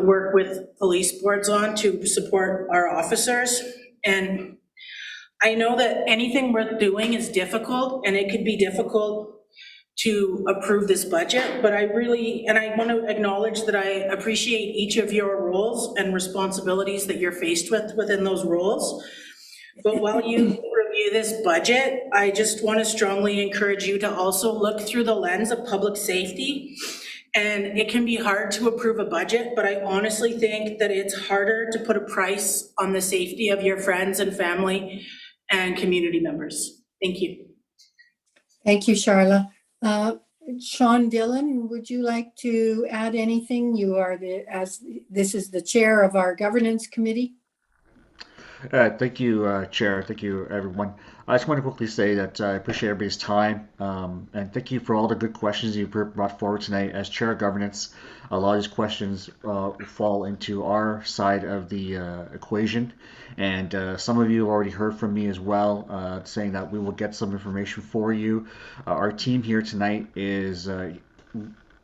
work with police boards on to support our officers. And I know that anything worth doing is difficult, and it could be difficult to approve this budget, but I want to acknowledge that I appreciate each of your roles and responsibilities that you're faced with within those roles. But while you review this budget, I just want to strongly encourage you to also look through the lens of public safety. And it can be hard to approve a budget, but I honestly think that it's harder to put a price on the safety of your friends and family and community members. Thank you. Thank you, Charla. Sean Dillon, would you like to add anything? You are this is the chair of our governance committee. Thank you, Chair. Thank you, everyone. I just want to quickly say that I appreciate everybody's time, and thank you for all the good questions you brought forward tonight. As Chair of Governance, a lot of these questions fall into our side of the equation, and some of you have already heard from me as well, saying that we will get some information for you. Our team here tonight is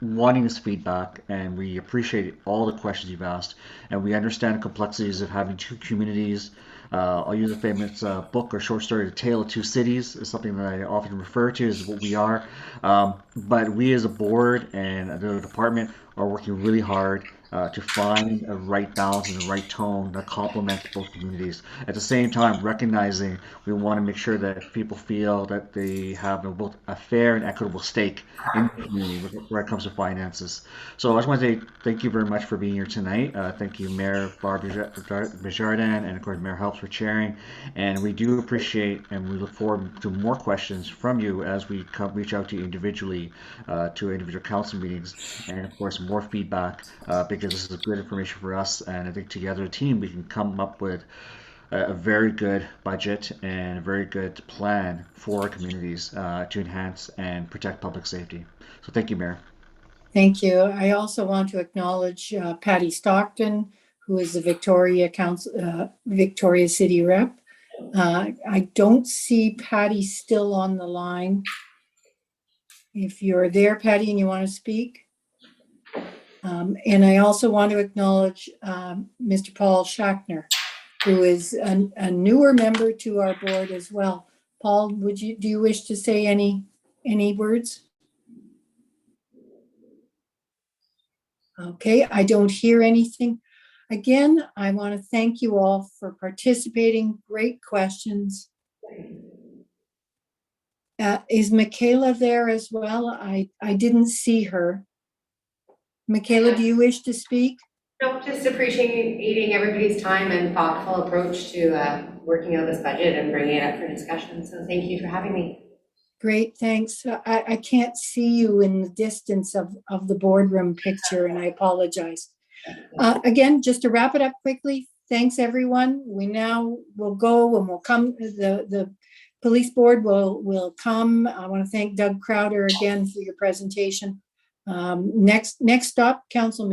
wanting this feedback, and we appreciate all the questions you've asked, and we understand the complexities of having two communities. I'll use a famous book or short story, The Tale of Two Cities, is something that I often refer to as what we are. But we as a board and the department are working really hard to find a right balance and the right tone that complements both communities. At the same time, recognizing we want to make sure that people feel that they have both a fair and equitable stake in the community where it comes to finances. So I just want to say thank you very much for being here tonight. Thank you, Mayor Barb Desjardins, and of course Mayor Helps for chairing. And we do appreciate and we look forward to more questions from you as we reach out to you individually to individual council meetings, and of course more feedback because this is good information for us, and I think together, a team, we can come up with a very good budget and a very good plan for our communities to enhance and protect public safety. So thank you, Mayor. Thank you. I also want to acknowledge Patty Stockton, who is the Victoria City rep. I don't see Patty still on the line. If you're there, Patty, and you want to speak. And I also want to acknowledge Mr. Paul Schachtner, who is a newer member to our board as well. Paul, do you wish to say any words? Okay, I don't hear anything. Again, I want to thank you all for participating. Great questions. Is Michaela there as well? I didn't see her. Michaela, do you wish to speak? No, just appreciating everybody's time and thoughtful approach to working out this budget and bringing it up for discussion. So thank you for having me. Great, thanks. I can't see you in the distance of the boardroom picture, and I apologize. Again, just to wrap it up quickly, thanks everyone. We now will go and we'll come, the police board will come. I want to thank Doug Crowder again for your presentation. Next stop, council meeting.